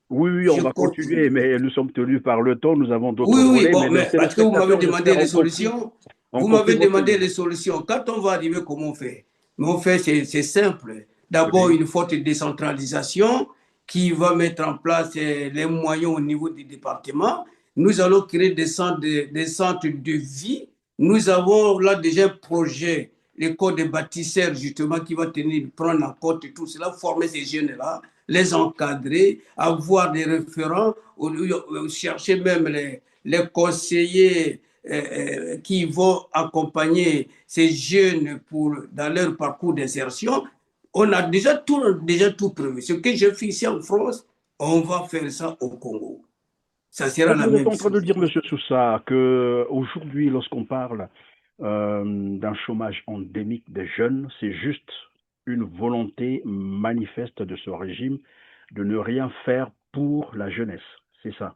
Oui, oui, on Je va continuer, continue. mais nous sommes tenus par le temps, nous avons d'autres Oui, oui, volets, bon, mais nos mais parce que vous m'avez téléspectateurs, demandé j'espère, les solutions. ont Vous compris m'avez votre demandé livre. les solutions. Quand on va arriver, comment on fait? Mais on fait, c'est simple. D'abord, Oui. une forte décentralisation qui va mettre en place les moyens au niveau du département. Nous allons créer des centres de vie. Nous avons là déjà un projet, l'école des bâtisseurs, justement, qui va prendre en compte tout cela, former ces jeunes-là, les encadrer, avoir des référents, chercher même les conseillers qui vont accompagner ces jeunes dans leur parcours d'insertion. On a déjà tout prévu. Ce que je fais ici en France, on va faire ça au Congo. Ça sera Donc, la vous êtes même en train de chose. dire, Monsieur Soussa, que aujourd'hui, lorsqu'on parle d'un chômage endémique des jeunes, c'est juste une volonté manifeste de ce régime de ne rien faire pour la jeunesse. C'est ça.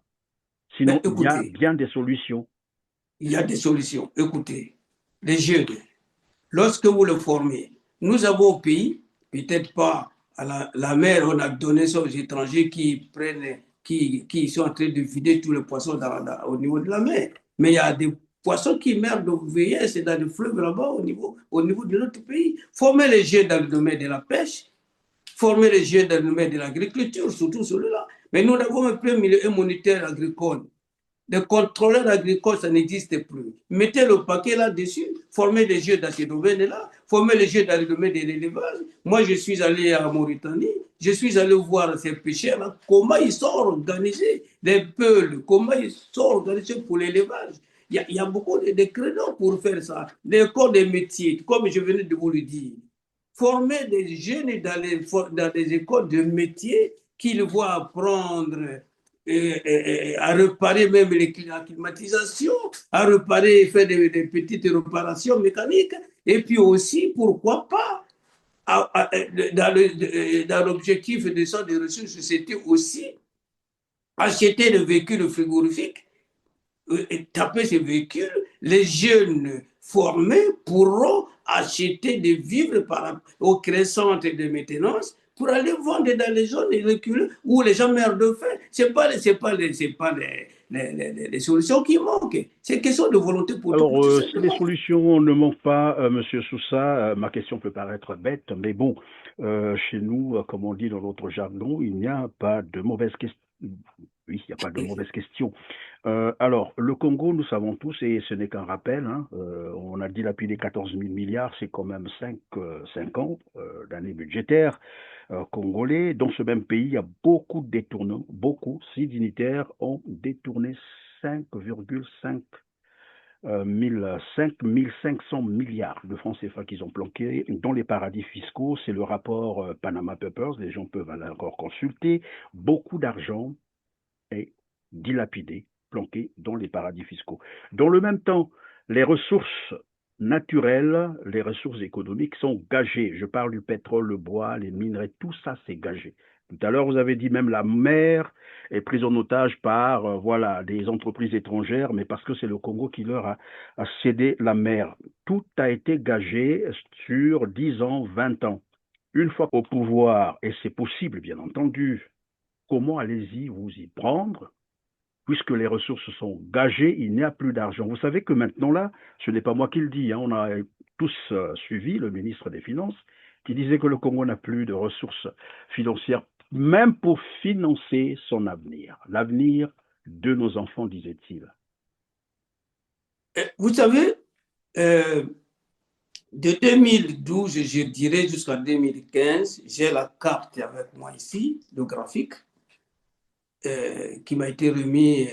Ben, Sinon, il y a écoutez, bien des solutions. il y a des solutions. Écoutez, les jeunes, lorsque vous le formez, nous avons au pays, peut-être pas à la mer, on a donné ça aux étrangers qui sont en train de vider tous les poissons au niveau de la mer. Mais il y a des poissons qui meurent de vieillesse dans le fleuve là-bas au niveau de notre pays. Former les jeunes dans le domaine de la pêche, former les jeunes dans le domaine de l'agriculture, surtout celui-là. Mais nous avons un peu milieu monétaire agricole. Les contrôleurs agricoles, ça n'existe plus. Mettez le paquet là-dessus, formez les jeunes dans ces domaines-là, formez les jeunes dans le domaine de l'élevage. Moi, je suis allé à Mauritanie, je suis allé voir ces pêcheurs-là, comment ils sont organisés, les peuls, comment ils sont organisés pour l'élevage. Il y a beaucoup de créneaux pour faire ça. L'école des métiers, comme je venais de vous le dire. former des jeunes dans les écoles de métiers qu'ils vont apprendre à réparer même la climatisation, à réparer, faire des petites réparations mécaniques, et puis aussi, pourquoi pas, dans l'objectif de ça des ressources, c'était aussi acheter des véhicules frigorifiques, taper ces véhicules, les jeunes formés pourront acheter des vivres aux crescentes de maintenance pour aller vendre dans les zones reculées où les gens meurent de faim. Ce n'est pas les solutions qui manquent. C'est question de volonté politique, Alors, tout si les simplement. solutions ne manquent pas, Monsieur Soussa, ma question peut paraître bête, mais bon, chez nous, comme on dit dans notre jargon, il n'y a pas de mauvaise question. Oui, il n'y a pas de mauvaise question. Alors, le Congo, nous savons tous, et ce n'est qu'un rappel, hein, on a dilapidé 14 000 milliards, c'est quand même 5 ans d'années budgétaires congolais. Dans ce même pays, il y a beaucoup de détournements, beaucoup, 6 dignitaires ont détourné 5,5 500 milliards de francs CFA qu'ils ont planqués dans les paradis fiscaux. C'est le rapport Panama Papers, les gens peuvent aller encore consulter. Beaucoup d'argent est dilapidé, planqué dans les paradis fiscaux. Dans le même temps, les ressources naturelles, les ressources économiques sont gagées. Je parle du pétrole, le bois, les minerais, tout ça c'est gagé. Tout à l'heure, vous avez dit même la mer est prise en otage par voilà, des entreprises étrangères, mais parce que c'est le Congo qui leur a cédé la mer. Tout a été gagé sur 10 ans, 20 ans. Une fois au pouvoir, et c'est possible bien entendu, comment allez-y vous y prendre puisque les ressources sont gagées, il n'y a plus d'argent. Vous savez que maintenant là, ce n'est pas moi qui le dis, hein, on a tous suivi le ministre des Finances qui disait que le Congo n'a plus de ressources financières, même pour financer son avenir, l'avenir de nos enfants, disait-il. Vous savez, euh, de 2012, je dirais, jusqu'à 2015, j'ai la carte avec moi ici, le graphique, qui m'a été remis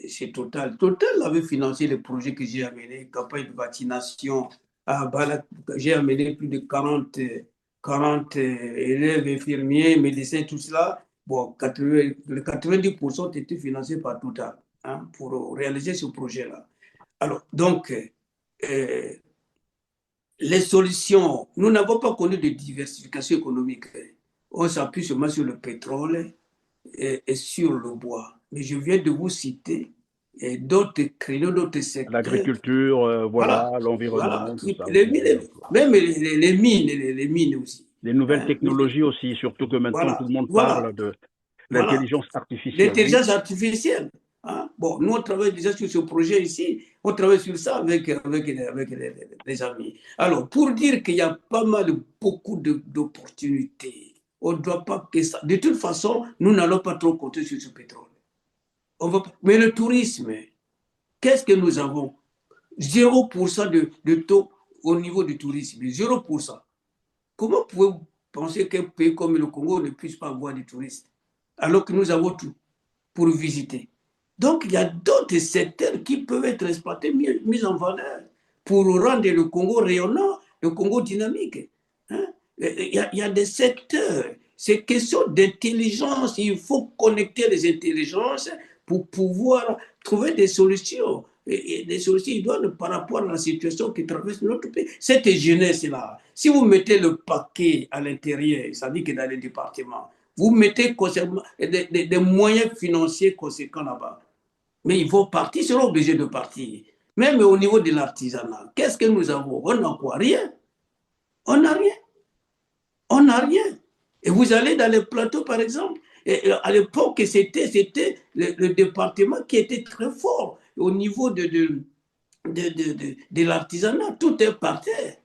chez Total. Total avait financé les projets que j'ai amenés, campagne de vaccination à Balak. J'ai amené plus de 40 élèves, infirmiers, médecins, tout cela. Bon, 80, les 90% étaient financés par Total, hein, pour réaliser ce projet-là. Alors, donc, euh, les solutions, nous n'avons pas connu de diversification économique. On s'appuie seulement sur le pétrole et sur le bois. Mais je viens de vous citer d'autres créneaux, d'autres secteurs. L'agriculture, voilà, Voilà, voilà. l'environnement, tout ça, vous Les avez mines, l'emploi. même les mines, les mines aussi. Les nouvelles Hein. technologies aussi, surtout que maintenant tout Voilà, le monde voilà, parle de voilà. l'intelligence artificielle, oui. L'intelligence artificielle. Hein. Bon, nous, on travaille déjà sur ce projet ici. On travaille sur ça avec les amis. Alors, pour dire qu'il y a pas mal, beaucoup d'opportunités, on ne doit pas que ça. De toute façon, nous n'allons pas trop compter sur ce pétrole. Mais le tourisme, qu'est-ce que nous avons? 0% de taux au niveau du tourisme. 0%. Comment pouvez-vous penser qu'un pays comme le Congo ne puisse pas avoir des touristes alors que nous avons tout pour visiter? Donc, il y a d'autres secteurs qui peuvent être exploités, mis en valeur pour rendre le Congo rayonnant, le Congo dynamique. Hein? Il y a des secteurs. C'est question d'intelligence. Il faut connecter les intelligences pour pouvoir trouver des solutions. Et des solutions idoines par rapport à la situation qui traverse notre pays. Cette jeunesse-là, si vous mettez le paquet à l'intérieur, ça dit que dans les départements, vous mettez des moyens financiers conséquents là-bas. Mais ils vont partir, ils seront obligés de partir. Même au niveau de l'artisanat, qu'est-ce que nous avons? On n'a quoi? Rien. On n'a rien. On n'a rien. Et vous allez dans les plateaux, par exemple, et à l'époque, c'était le département qui était très fort au niveau de l'artisanat. Tout est par terre.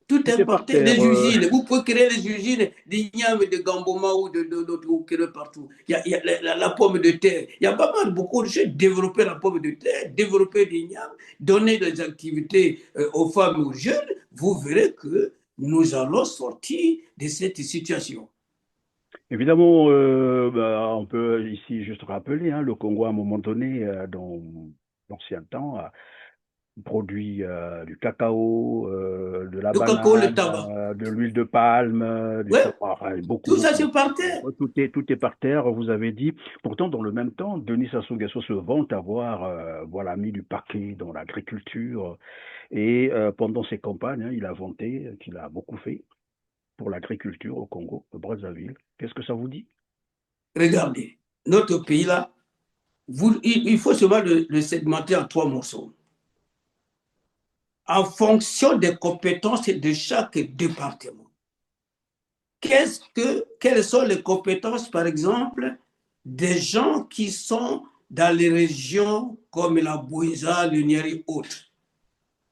Tout Tout est est par par terre. terre. Les usines, vous pouvez créer les usines d'Ignam, de Gamboma ou vous créez partout. Il y a la pomme de terre. Il y a pas mal, beaucoup de choses. Développer la pomme de terre, développer l'Ignam, donner des activités aux femmes et aux jeunes. Vous verrez que nous allons sortir de cette situation. Évidemment, on peut ici juste rappeler, hein, le Congo à un moment donné, dans l'ancien temps, produit du cacao, de la Le cacao, le banane, tabac. de l'huile de palme, du Ouais, enfin, beaucoup, tout ça, beaucoup. c'est par terre. Tout est par terre, vous avez dit. Pourtant, dans le même temps, Denis Sassou Nguesso se vante avoir voilà, mis du paquet dans l'agriculture. Et pendant ses campagnes, hein, il a vanté qu'il a beaucoup fait pour l'agriculture au Congo, au Brazzaville. Qu'est-ce que ça vous dit? Regardez, notre pays là, il faut seulement le segmenter en trois morceaux. En fonction des compétences de chaque département. Quelles sont les compétences, par exemple, des gens qui sont dans les régions comme la Bouïza, le Niari et autres?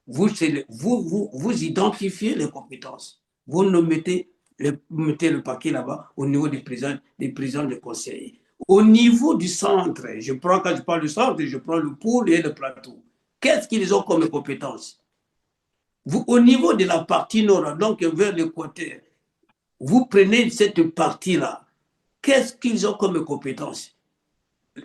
Vous identifiez les compétences. Vous nous mettez le paquet là-bas au niveau des présidents de conseillers. Au niveau du centre, quand je parle du centre, je prends le pôle et le plateau. Qu'est-ce qu'ils ont comme compétences? Au niveau de la partie nord, donc vers l'Équateur, vous prenez cette partie-là. Qu'est-ce qu'ils ont comme compétences?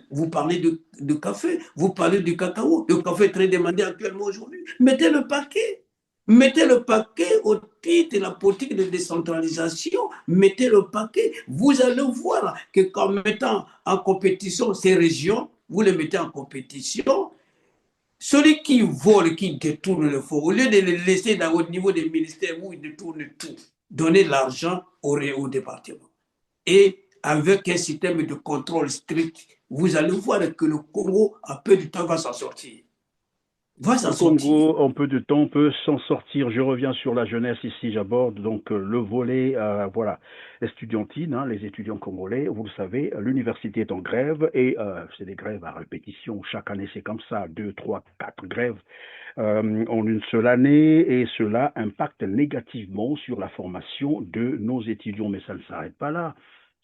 Vous parlez de café, vous parlez du cacao. Le café est très demandé actuellement aujourd'hui. Mettez le paquet. Mettez le paquet au titre de la politique de décentralisation. Mettez le paquet. Vous allez voir que qu'en mettant en compétition ces régions, vous les mettez en compétition. Celui qui vole, qui détourne le faux, au lieu de le laisser au niveau des ministères où il détourne tout, donnez l'argent au département. Et avec un système de contrôle strict, vous allez voir que le Congo, à peu de temps, va s'en sortir. Va s'en Le sortir. Congo, en peu de temps, peut s'en sortir. Je reviens sur la jeunesse ici. J'aborde donc le volet, voilà, estudiantine, hein, les étudiants congolais. Vous le savez, l'université est en grève et c'est des grèves à répétition. Chaque année, c'est comme ça, deux, trois, quatre grèves en une seule année et cela impacte négativement sur la formation de nos étudiants. Mais ça ne s'arrête pas là.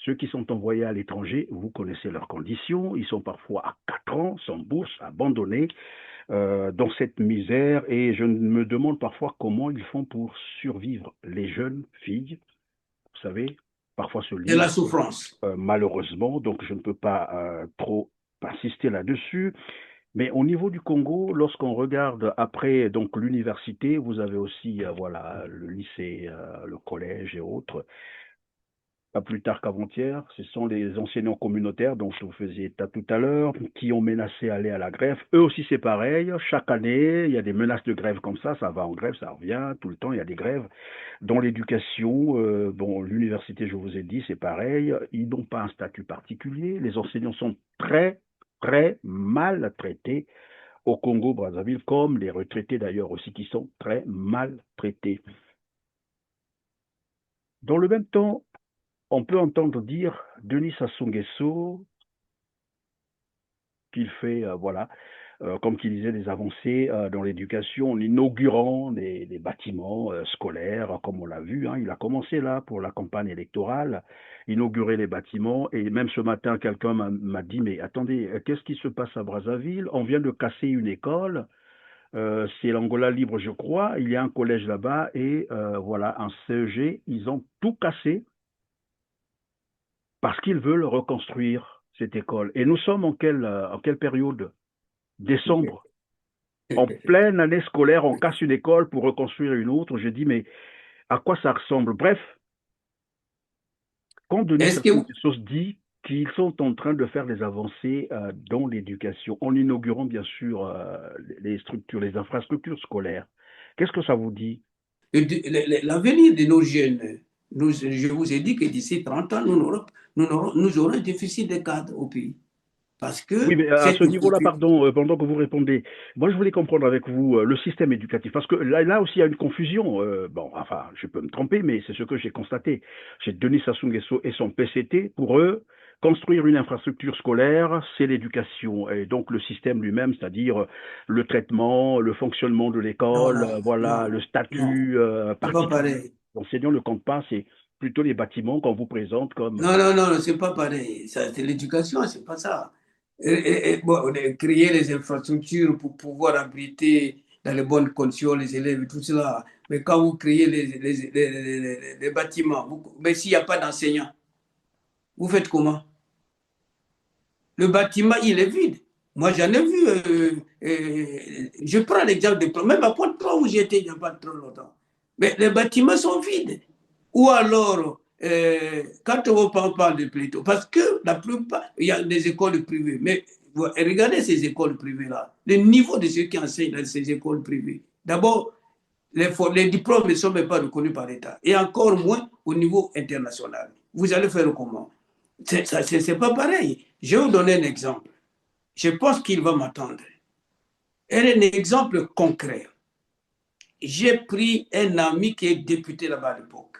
Ceux qui sont envoyés à l'étranger, vous connaissez leurs conditions. Ils sont parfois à 4 ans sans bourse, abandonnés dans cette misère et je me demande parfois comment ils font pour survivre. Les jeunes filles, vous savez, parfois se De la livrent souffrance. malheureusement, donc je ne peux pas trop insister là-dessus. Mais au niveau du Congo, lorsqu'on regarde après donc l'université, vous avez aussi voilà le lycée, le collège et autres. Pas plus tard qu'avant-hier, ce sont les enseignants communautaires dont je vous faisais état tout à l'heure, qui ont menacé d'aller à la grève. Eux aussi, c'est pareil. Chaque année, il y a des menaces de grève comme ça va en grève, ça revient. Tout le temps, il y a des grèves. Dans l'éducation, bon, l'université, je vous ai dit, c'est pareil. Ils n'ont pas un statut particulier. Les enseignants sont très, très mal traités au Congo-Brazzaville, comme les retraités d'ailleurs aussi, qui sont très mal traités. Dans le même temps, on peut entendre dire Denis Sassou Nguesso qu'il fait, voilà, comme qu'il disait, des avancées dans l'éducation en inaugurant des bâtiments scolaires, comme on l'a vu. Hein, il a commencé là pour la campagne électorale, inaugurer les bâtiments. Et même ce matin, quelqu'un m'a dit, mais attendez, qu'est-ce qui se passe à Brazzaville? On vient de casser une école. C'est l'Angola Libre, je crois. Il y a un collège là-bas et voilà, un CEG. Ils ont tout cassé parce qu'ils veulent reconstruire cette école. Et nous sommes en quelle période? Décembre. En pleine année scolaire, on casse une école pour reconstruire une autre. Je dis, mais à quoi ça ressemble? Bref, quand Denis Est-ce que Sassou Nguesso dit qu'ils sont en train de faire des avancées dans l'éducation, en inaugurant bien sûr les structures, les infrastructures scolaires, qu'est-ce que ça vous dit? l'avenir de nos jeunes, je vous ai dit que d'ici 30 ans, nous aurons un déficit de cadres au pays. Parce Oui, que mais à cette ce niveau-là, culture, pardon, pendant que vous répondez, moi je voulais comprendre avec vous le système éducatif, parce que là aussi il y a une confusion. Bon, enfin, je peux me tromper, mais c'est ce que j'ai constaté. Chez Denis Sassou Nguesso et son PCT, pour eux, construire une infrastructure scolaire, c'est l'éducation. Et donc le système lui-même, c'est-à-dire le traitement, le fonctionnement de non, l'école, non, voilà, le non, non, statut c'est pas particulier. pareil. L'enseignant ne compte pas, c'est plutôt les bâtiments qu'on vous présente comme Non, non, non, c'est pas pareil. Ça, c'est l'éducation, c'est pas ça. Bon, on a créé les infrastructures pour pouvoir abriter dans les bonnes conditions les élèves et tout cela. Mais quand vous créez les bâtiments, mais s'il n'y a pas d'enseignants, vous faites comment? Le bâtiment, il est vide. Moi, j'en ai vu. Je prends l'exemple de Pointe, même à Pointe-Noire où j'étais il n'y a pas trop longtemps. Mais les bâtiments sont vides. Ou alors, quand on parle de plateau, parce que la plupart, il y a des écoles privées, mais regardez ces écoles privées-là, le niveau de ceux qui enseignent dans ces écoles privées. D'abord, les diplômes ne sont même pas reconnus par l'État, et encore moins au niveau international. Vous allez faire comment? C'est pas pareil. Je vais vous donner un exemple. Je pense qu'il va m'attendre. Un exemple concret. J'ai pris un ami qui est député là-bas à l'époque.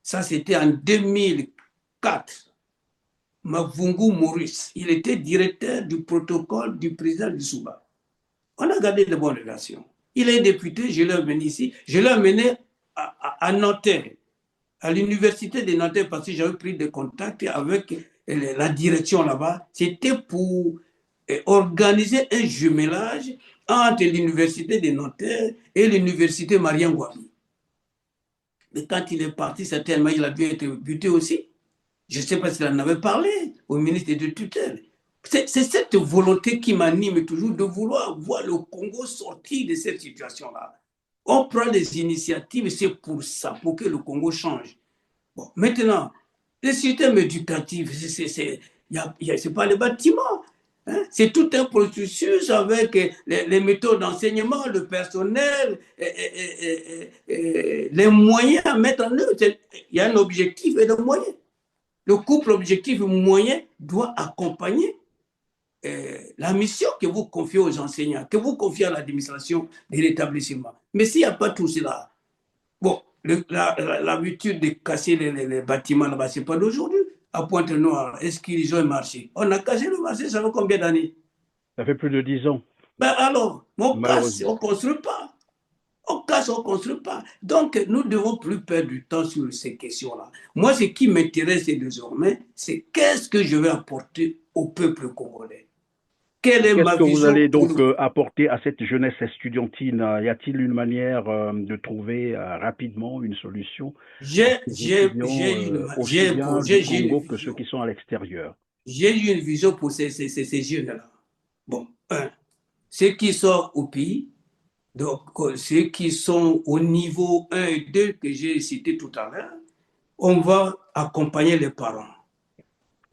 Ça, c'était en 2004. Mavungu Maurice. Il était directeur du protocole du président du Souba. On a gardé de bonnes relations. Il est député, je l'ai amené ici. Je l'ai amené à Nanterre, à l'université de Nanterre, parce que j'avais pris des contacts avec la direction là-bas. C'était pour organiser un jumelage entre l'université de Nanterre et l'université Marien Ngouabi. Mais quand il est parti, certainement, il a dû être buté aussi. Je ne sais pas s'il en avait parlé au ministre de tutelle. C'est cette volonté qui m'anime toujours de vouloir voir le Congo sortir de cette situation-là. On prend des initiatives, c'est pour ça, pour que le Congo change. Bon, maintenant, le système éducatif, ce n'est pas les bâtiments. Hein? C'est tout un processus avec les méthodes d'enseignement, le personnel, les moyens à mettre en œuvre. Il y a un objectif et des moyens. Le couple objectif-moyen doit accompagner la mission que vous confiez aux enseignants, que vous confiez à l'administration de l'établissement. Mais s'il n'y a pas tout cela, bon, l'habitude de casser les bâtiments là-bas, ce n'est pas d'aujourd'hui. À Pointe-Noire, est-ce qu'ils ont marché? On a cassé le marché, ça fait combien d'années? Ça fait plus de 10 ans, Ben alors, on casse, on malheureusement. ne construit pas. On casse, on ne construit pas. Donc, nous ne devons plus perdre du temps sur ces questions-là. Moi, ce qui m'intéresse désormais, c'est qu'est-ce que je vais apporter au peuple congolais? Quelle est Qu'est-ce ma que vous vision allez pour donc le... apporter à cette jeunesse estudiantine? Y a-t-il une manière de trouver rapidement une solution à J'ai ces étudiants, aussi un bien du projet, Congo que ceux qui sont à l'extérieur? j'ai une vision pour ces jeunes-là. Bon, un, ceux qui sont au pays, donc ceux qui sont au niveau 1 et 2 que j'ai cité tout à l'heure, on va accompagner les parents.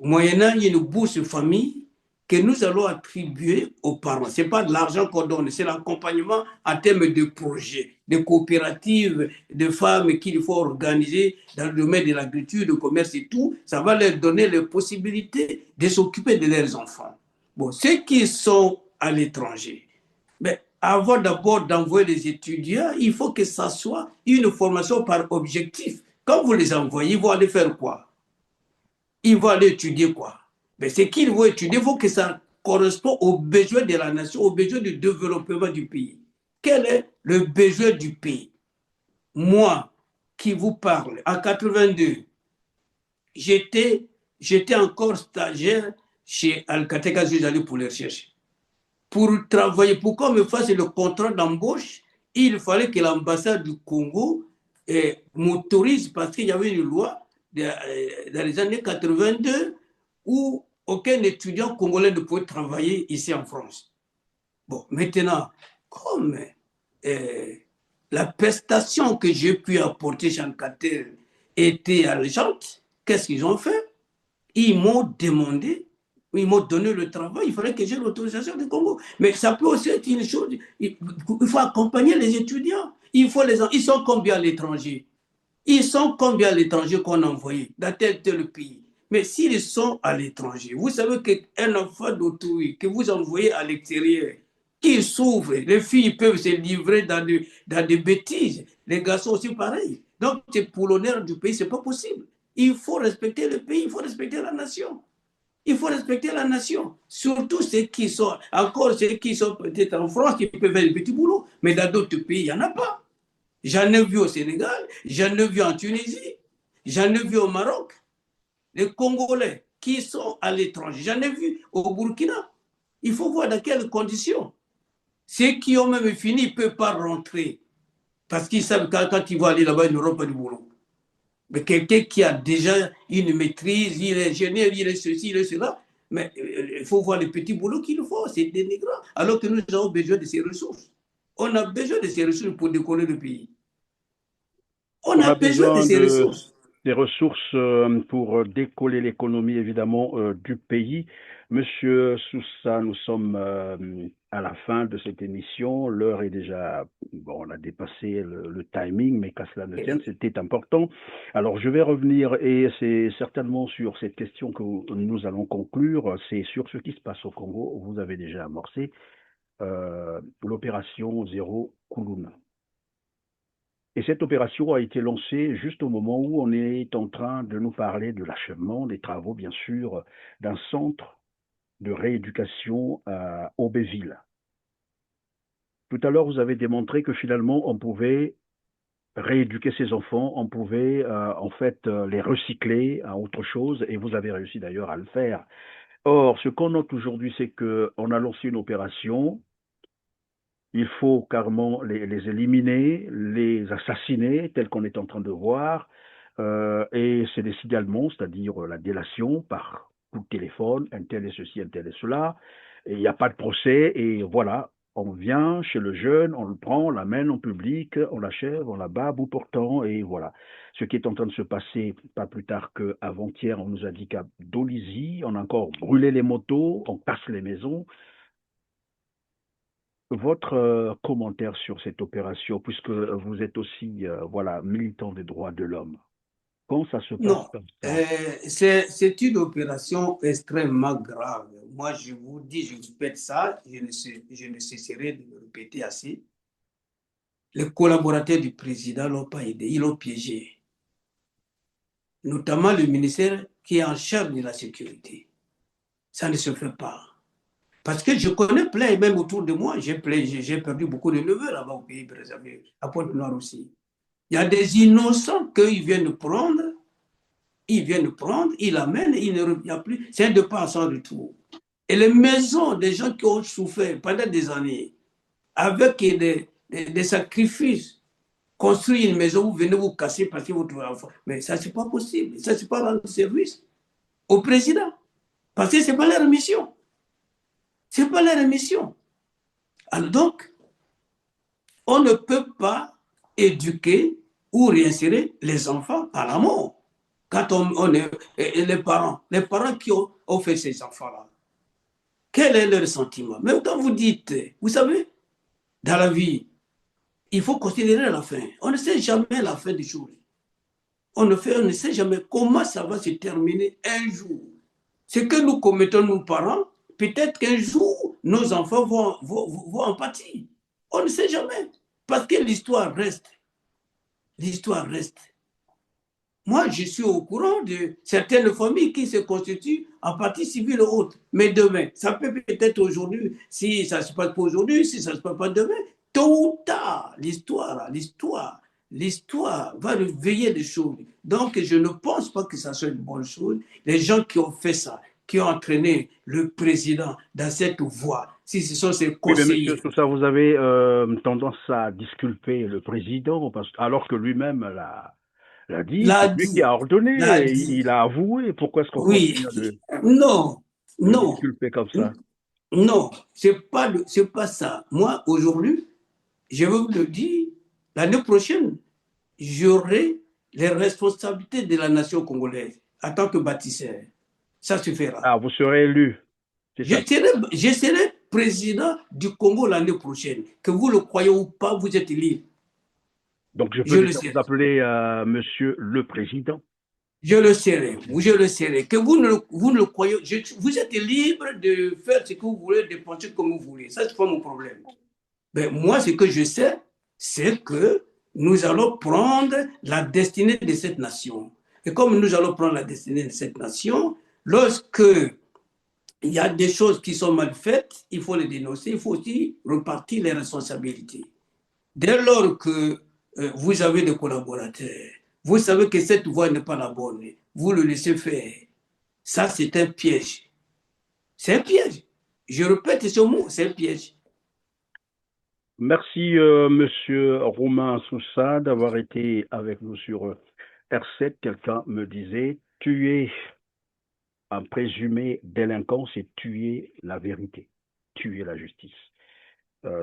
Moyennant une bourse famille que nous allons attribuer aux parents. Ce n'est pas de l'argent qu'on donne, c'est l'accompagnement en termes de projets, de coopératives, de femmes qu'il faut organiser dans le domaine de l'agriculture, du commerce et tout. Ça va leur donner les possibilités de s'occuper de leurs enfants. Bon, ceux qui sont à l'étranger, mais avant d'abord d'envoyer les étudiants, il faut que ça soit une formation par objectif. Quand vous les envoyez, ils vont aller faire quoi? Ils vont aller étudier quoi? Mais ce qu'ils vont étudier, il faut que ça corresponde aux besoins de la nation, aux besoins du développement du pays. Quel est le besoin du pays? Moi, qui vous parle, en 82, j'étais encore stagiaire chez Alcatecas, j'allais pour les recherches. Pour travailler, pour qu'on me fasse le contrat d'embauche, il fallait que l'ambassade du Congo m'autorise, parce qu'il y avait une loi dans les années 82 où aucun étudiant congolais ne pouvait travailler ici en France. Bon, maintenant, comme la prestation que j'ai pu apporter chez Alcatel était alléchante, qu'est-ce qu'ils ont fait? Ils m'ont demandé, ils m'ont donné le travail, il fallait que j'ai l'autorisation du Congo. Mais ça peut aussi être une chose, il faut accompagner les étudiants. Ils sont combien à l'étranger? Ils sont combien à l'étranger qu'on a envoyé dans tel pays? Mais s'ils sont à l'étranger, vous savez qu'un enfant d'autrui que vous envoyez à l'extérieur, qui souffre, les filles peuvent se livrer dans des bêtises, les garçons aussi pareil. Donc, c'est pour l'honneur du pays, ce n'est pas possible. Il faut respecter le pays, il faut respecter la nation. Il faut respecter la nation. Surtout encore ceux qui sont peut-être en France, qui peuvent faire des petits boulots, mais dans d'autres pays, il n'y en a pas. J'en ai vu au Sénégal, j'en ai vu en Tunisie, j'en ai vu au Maroc. Les Congolais qui sont à l'étranger, j'en ai vu au Burkina. Il faut voir dans quelles conditions. Ceux qui ont même fini ne peuvent pas rentrer parce qu'ils savent que quand ils vont aller là-bas, ils n'auront pas de boulot. Mais quelqu'un qui a déjà une maîtrise, il est ingénieur, il est ceci, il est cela, Mais il faut voir les petits boulots qu'il faut, c'est dénigrant. Alors que nous avons besoin de ces ressources. On a besoin de ces ressources pour décoller le pays. On On a a besoin de besoin ces ressources. des ressources pour décoller l'économie, évidemment, du pays. Monsieur Soussa, nous sommes à la fin de cette émission. L'heure est déjà, bon, on a dépassé le timing, mais qu'à cela ne tienne, c'était important. Alors, je vais revenir, et c'est certainement sur cette question que nous allons conclure. C'est sur ce qui se passe au Congo. Vous avez déjà amorcé l'opération Zéro Koulouna. Et cette opération a été lancée juste au moment où on est en train de nous parler de l'achèvement des travaux, bien sûr, d'un centre de rééducation à Aubéville. Tout à l'heure, vous avez démontré que finalement, on pouvait rééduquer ces enfants, on pouvait en fait les recycler à autre chose, et vous avez réussi d'ailleurs à le faire. Or, ce qu'on note aujourd'hui, c'est qu'on a lancé une opération. Il faut carrément les éliminer, les assassiner, tel qu'on est en train de voir. Et c'est des signalements, c'est-à-dire la délation par coup de téléphone, un tel est ceci, un tel est cela. Et il n'y a pas de procès. Et voilà, on vient chez le jeune, on le prend, on l'amène en public, on l'achève, on l'abat à bout portant. Et voilà. Ce qui est en train de se passer, pas plus tard qu'avant-hier, on nous a dit qu'à Dolisie, on a encore brûlé les motos, on casse les maisons. Votre commentaire sur cette opération, puisque vous êtes aussi voilà, militant des droits de l'homme, quand ça se passe Non, comme ça? c'est une opération extrêmement grave. Moi, je vous dis, je répète ça, je ne cesserai de le répéter assez. Les collaborateurs du président ne l'ont pas aidé, ils l'ont piégé, notamment le ministère qui est en charge de la sécurité. Ça ne se fait pas. Parce que je connais plein, et même autour de moi, j'ai perdu beaucoup de neveux là-bas au pays préservé, à Pointe-Noire aussi. Il y a des innocents qu'ils viennent prendre, ils l'amènent, il ne revient plus. C'est un départ sans retour. Et les maisons des gens qui ont souffert pendant des années, avec des sacrifices, construire une maison, vous venez vous casser parce que vous trouvez enfant. Mais ça, c'est pas possible. Ça, c'est pas rendre service au président. Parce que c'est pas leur mission. C'est pas leur mission. Alors donc, on ne peut pas éduquer ou réinsérer les enfants à la mort. Quand on est, et les parents qui ont fait ces enfants-là, quel est leur sentiment? Même quand vous dites, vous savez, dans la vie, il faut considérer la fin. On ne sait jamais la fin des choses. On ne sait jamais comment ça va se terminer un jour. Ce que nous commettons, nous parents, peut-être qu'un jour, nos enfants vont en pâtir. On ne sait jamais. Parce que l'histoire reste. L'histoire reste. Moi, je suis au courant de certaines familles qui se constituent en partie civile ou autre. Mais demain, ça peut peut-être aujourd'hui, si ça ne se passe pas aujourd'hui, si ça ne se passe pas demain, tôt ou tard, l'histoire va réveiller des choses. Donc, je ne pense pas que ça soit une bonne chose. Les gens qui ont fait ça, qui ont entraîné le président dans cette voie, si ce sont ses Oui, mais monsieur conseillers, Sousa, vous avez tendance à disculper le président, alors que lui-même l'a dit, l'a c'est lui qui dit, a l'a ordonné, dit. il a avoué. Pourquoi est-ce qu'on Oui, continue de non, le non, disculper comme ça? non, c'est pas ça. Moi, aujourd'hui, je veux vous le dire, l'année prochaine, j'aurai les responsabilités de la nation congolaise en tant que bâtisseur. Ça suffira. Ah, vous serez élu, c'est ça. Je serai président du Congo l'année prochaine. Que vous le croyez ou pas, vous êtes libre. Donc, je peux Je le déjà vous serai. appeler monsieur le président. Je le serai. Je le serai. Que vous ne le croyez, vous êtes libre de faire ce que vous voulez, de penser comme vous voulez. Ça, c'est pas mon problème. Ben, moi, ce que je sais, c'est que nous allons prendre la destinée de cette nation. Et comme nous allons prendre la destinée de cette nation, lorsque il y a des choses qui sont mal faites, il faut les dénoncer, il faut aussi repartir les responsabilités. Dès lors que vous avez des collaborateurs, vous savez que cette voie n'est pas la bonne, vous le laissez faire. Ça, c'est un piège. C'est un piège. Je répète ce mot, c'est un piège. Merci, monsieur Romain Soussa, d'avoir été avec nous sur R7. Quelqu'un me disait, tu es un présumé délinquant, c'est tuer la vérité, tuer la justice.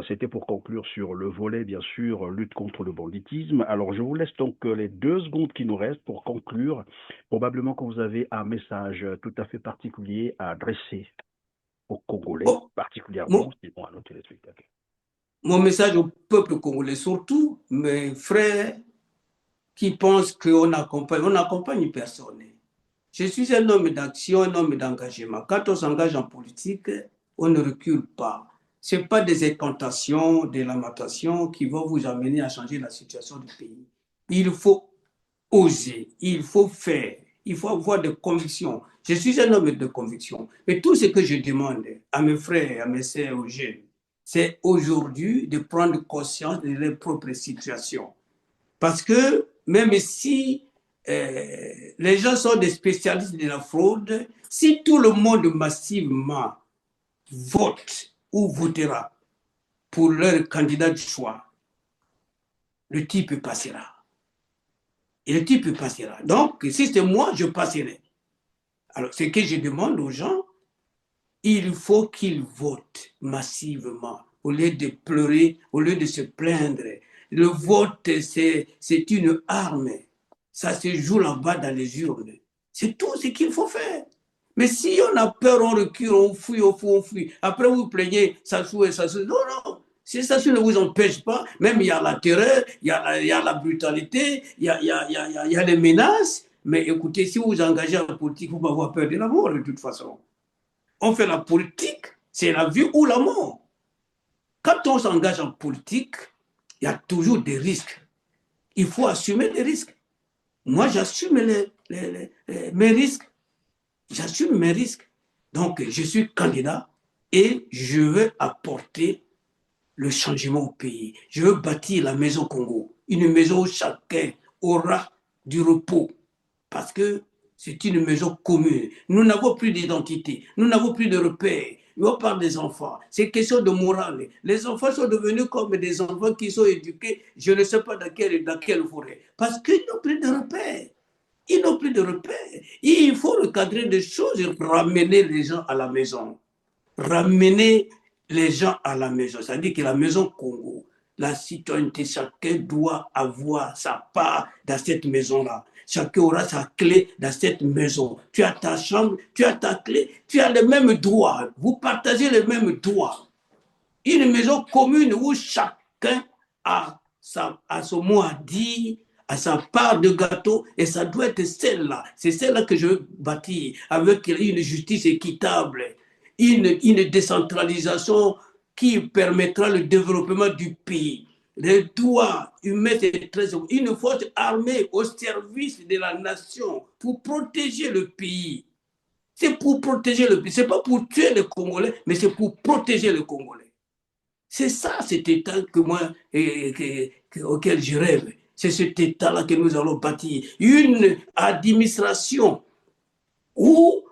C'était pour conclure sur le volet, bien sûr, lutte contre le banditisme. Alors, je vous laisse donc les 2 secondes qui nous restent pour conclure. Probablement que vous avez un message tout à fait particulier à adresser aux Congolais, Bon, particulièrement, mon, sinon à nos téléspectateurs. mon message au peuple congolais, surtout mes frères qui pensent on accompagne personne. Je suis un homme d'action, un homme d'engagement. Quand on s'engage en politique, on ne recule pas. Ce n'est pas des incantations, des lamentations qui vont vous amener à changer la situation du pays. Il faut oser, il faut faire, il faut avoir des convictions. Je suis un homme de conviction. Mais tout ce que je demande à mes frères, à mes sœurs, aux jeunes, c'est aujourd'hui de prendre conscience de leur propre situation. Parce que même si les gens sont des spécialistes de la fraude, si tout le monde massivement vote ou votera pour leur candidat de choix, le type passera. Et le type passera. Donc, si c'est moi, je passerai. Alors, ce que je demande aux gens, il faut qu'ils votent massivement au lieu de pleurer, au lieu de se plaindre. Le vote, c'est une arme. Ça se joue là-bas dans les urnes. C'est tout ce qu'il faut faire. Mais si on a peur, on recule, on fuit, on fuit, on fuit. Après, vous plaignez, ça souhaite, ça souhaite. Non, non. Si ça ne vous empêche pas, même il y a la terreur, il y a la brutalité, il y a les menaces. Mais écoutez, si vous vous engagez en politique, vous ne pouvez pas avoir peur de la mort de toute façon. On fait la politique, c'est la vie ou la mort. Quand on s'engage en politique, il y a toujours des risques. Il faut assumer les risques. Moi, j'assume mes risques. J'assume mes risques. Donc, je suis candidat et je veux apporter le changement au pays. Je veux bâtir la maison Congo, une maison où chacun aura du repos. Parce que c'est une maison commune. Nous n'avons plus d'identité, nous n'avons plus de repères. On parle des enfants, c'est question de morale. Les enfants sont devenus comme des enfants qui sont éduqués, je ne sais pas dans quelle forêt. Parce qu'ils n'ont plus de repères. Ils n'ont plus de repères. Il faut recadrer des choses et ramener les gens à la maison. Ramener les gens à la maison. C'est-à-dire que la maison Congo, la citoyenneté, chacun doit avoir sa part dans cette maison-là. Chacun aura sa clé dans cette maison. Tu as ta chambre, tu as ta clé, tu as les mêmes droits. Vous partagez les mêmes droits. Une maison commune où chacun a son mot à dire, à sa part de gâteau, et ça doit être celle-là. C'est celle-là que je veux bâtir, avec une justice équitable, une décentralisation qui permettra le développement du pays. Les droits humains, c'est très important. Une force armée au service de la nation pour protéger le pays. C'est pour protéger le pays. Ce n'est pas pour tuer les Congolais, mais c'est pour protéger les Congolais. C'est ça, cet État que moi, auquel je rêve. C'est cet État-là que nous allons bâtir. Une administration où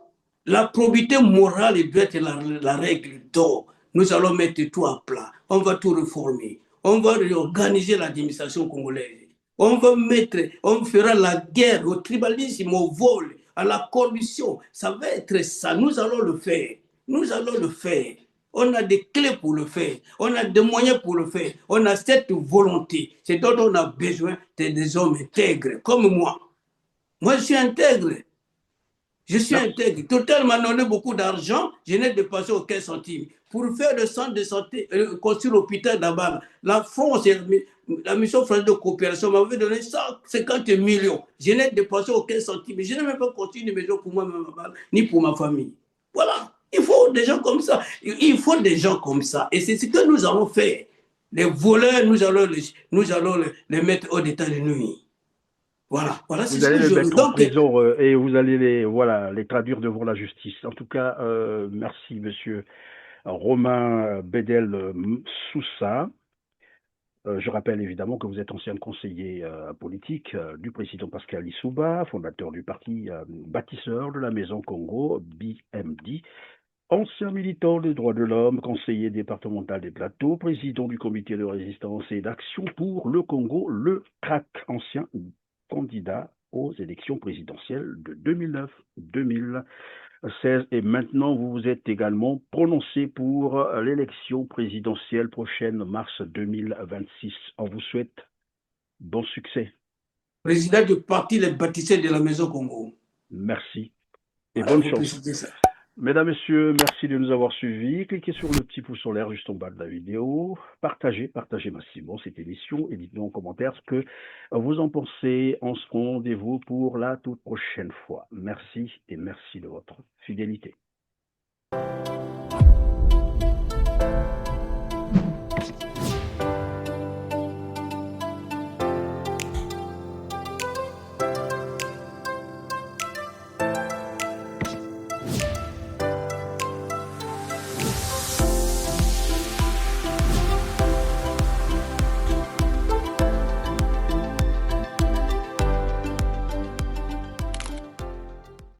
la probité morale doit être la règle d'or. Nous allons mettre tout à plat. On va tout réformer. On va réorganiser l'administration congolaise. On fera la guerre au tribalisme, au vol, à la corruption. Ça va être ça. Nous allons le faire. Nous allons le faire. On a des clés pour le faire. On a des moyens pour le faire. On a cette volonté. C'est dont on a besoin des hommes intègres, comme moi. Moi, je suis intègre. Je suis intègre. Total m'a donné beaucoup d'argent, je n'ai dépensé aucun centime. Pour faire le centre de santé, construire l'hôpital d'abord, la France, la mission française de coopération m'avait donné 150 millions. Je n'ai dépensé aucun centime. Je n'ai même pas construit une maison pour moi-même, ni pour ma famille. Voilà. Il faut des gens comme ça. Il faut des gens comme ça. Et c'est ce que nous allons faire. Les voleurs, nous allons les mettre hors d'état de nuit. Voilà, voilà, c'est Vous ce allez que les je veux. mettre en Donc, prison et vous allez les traduire devant la justice. En tout cas, merci, monsieur Romain Bedel Soussa. Je rappelle évidemment que vous êtes ancien conseiller politique du président Pascal Lissouba, fondateur du parti bâtisseur de la Maison Congo, BMD, ancien militant des droits de l'homme, conseiller départemental des plateaux, président du comité de résistance et d'action pour le Congo, le CRAC, ancien candidat aux élections présidentielles de 2009-2000. 16 et maintenant vous vous êtes également prononcé pour l'élection présidentielle prochaine, mars 2026. On vous souhaite bon succès. Président du parti Les Bâtisseurs de la Maison Congo. Merci et Voilà, bonne faut chance. préciser ça. Mesdames, Messieurs, merci de nous avoir suivis. Cliquez sur le petit pouce en l'air juste en bas de la vidéo. Partagez massivement cette émission et dites-nous en commentaire ce que vous en pensez. On se rend rendez-vous pour la toute prochaine fois. Merci et merci de votre fidélité.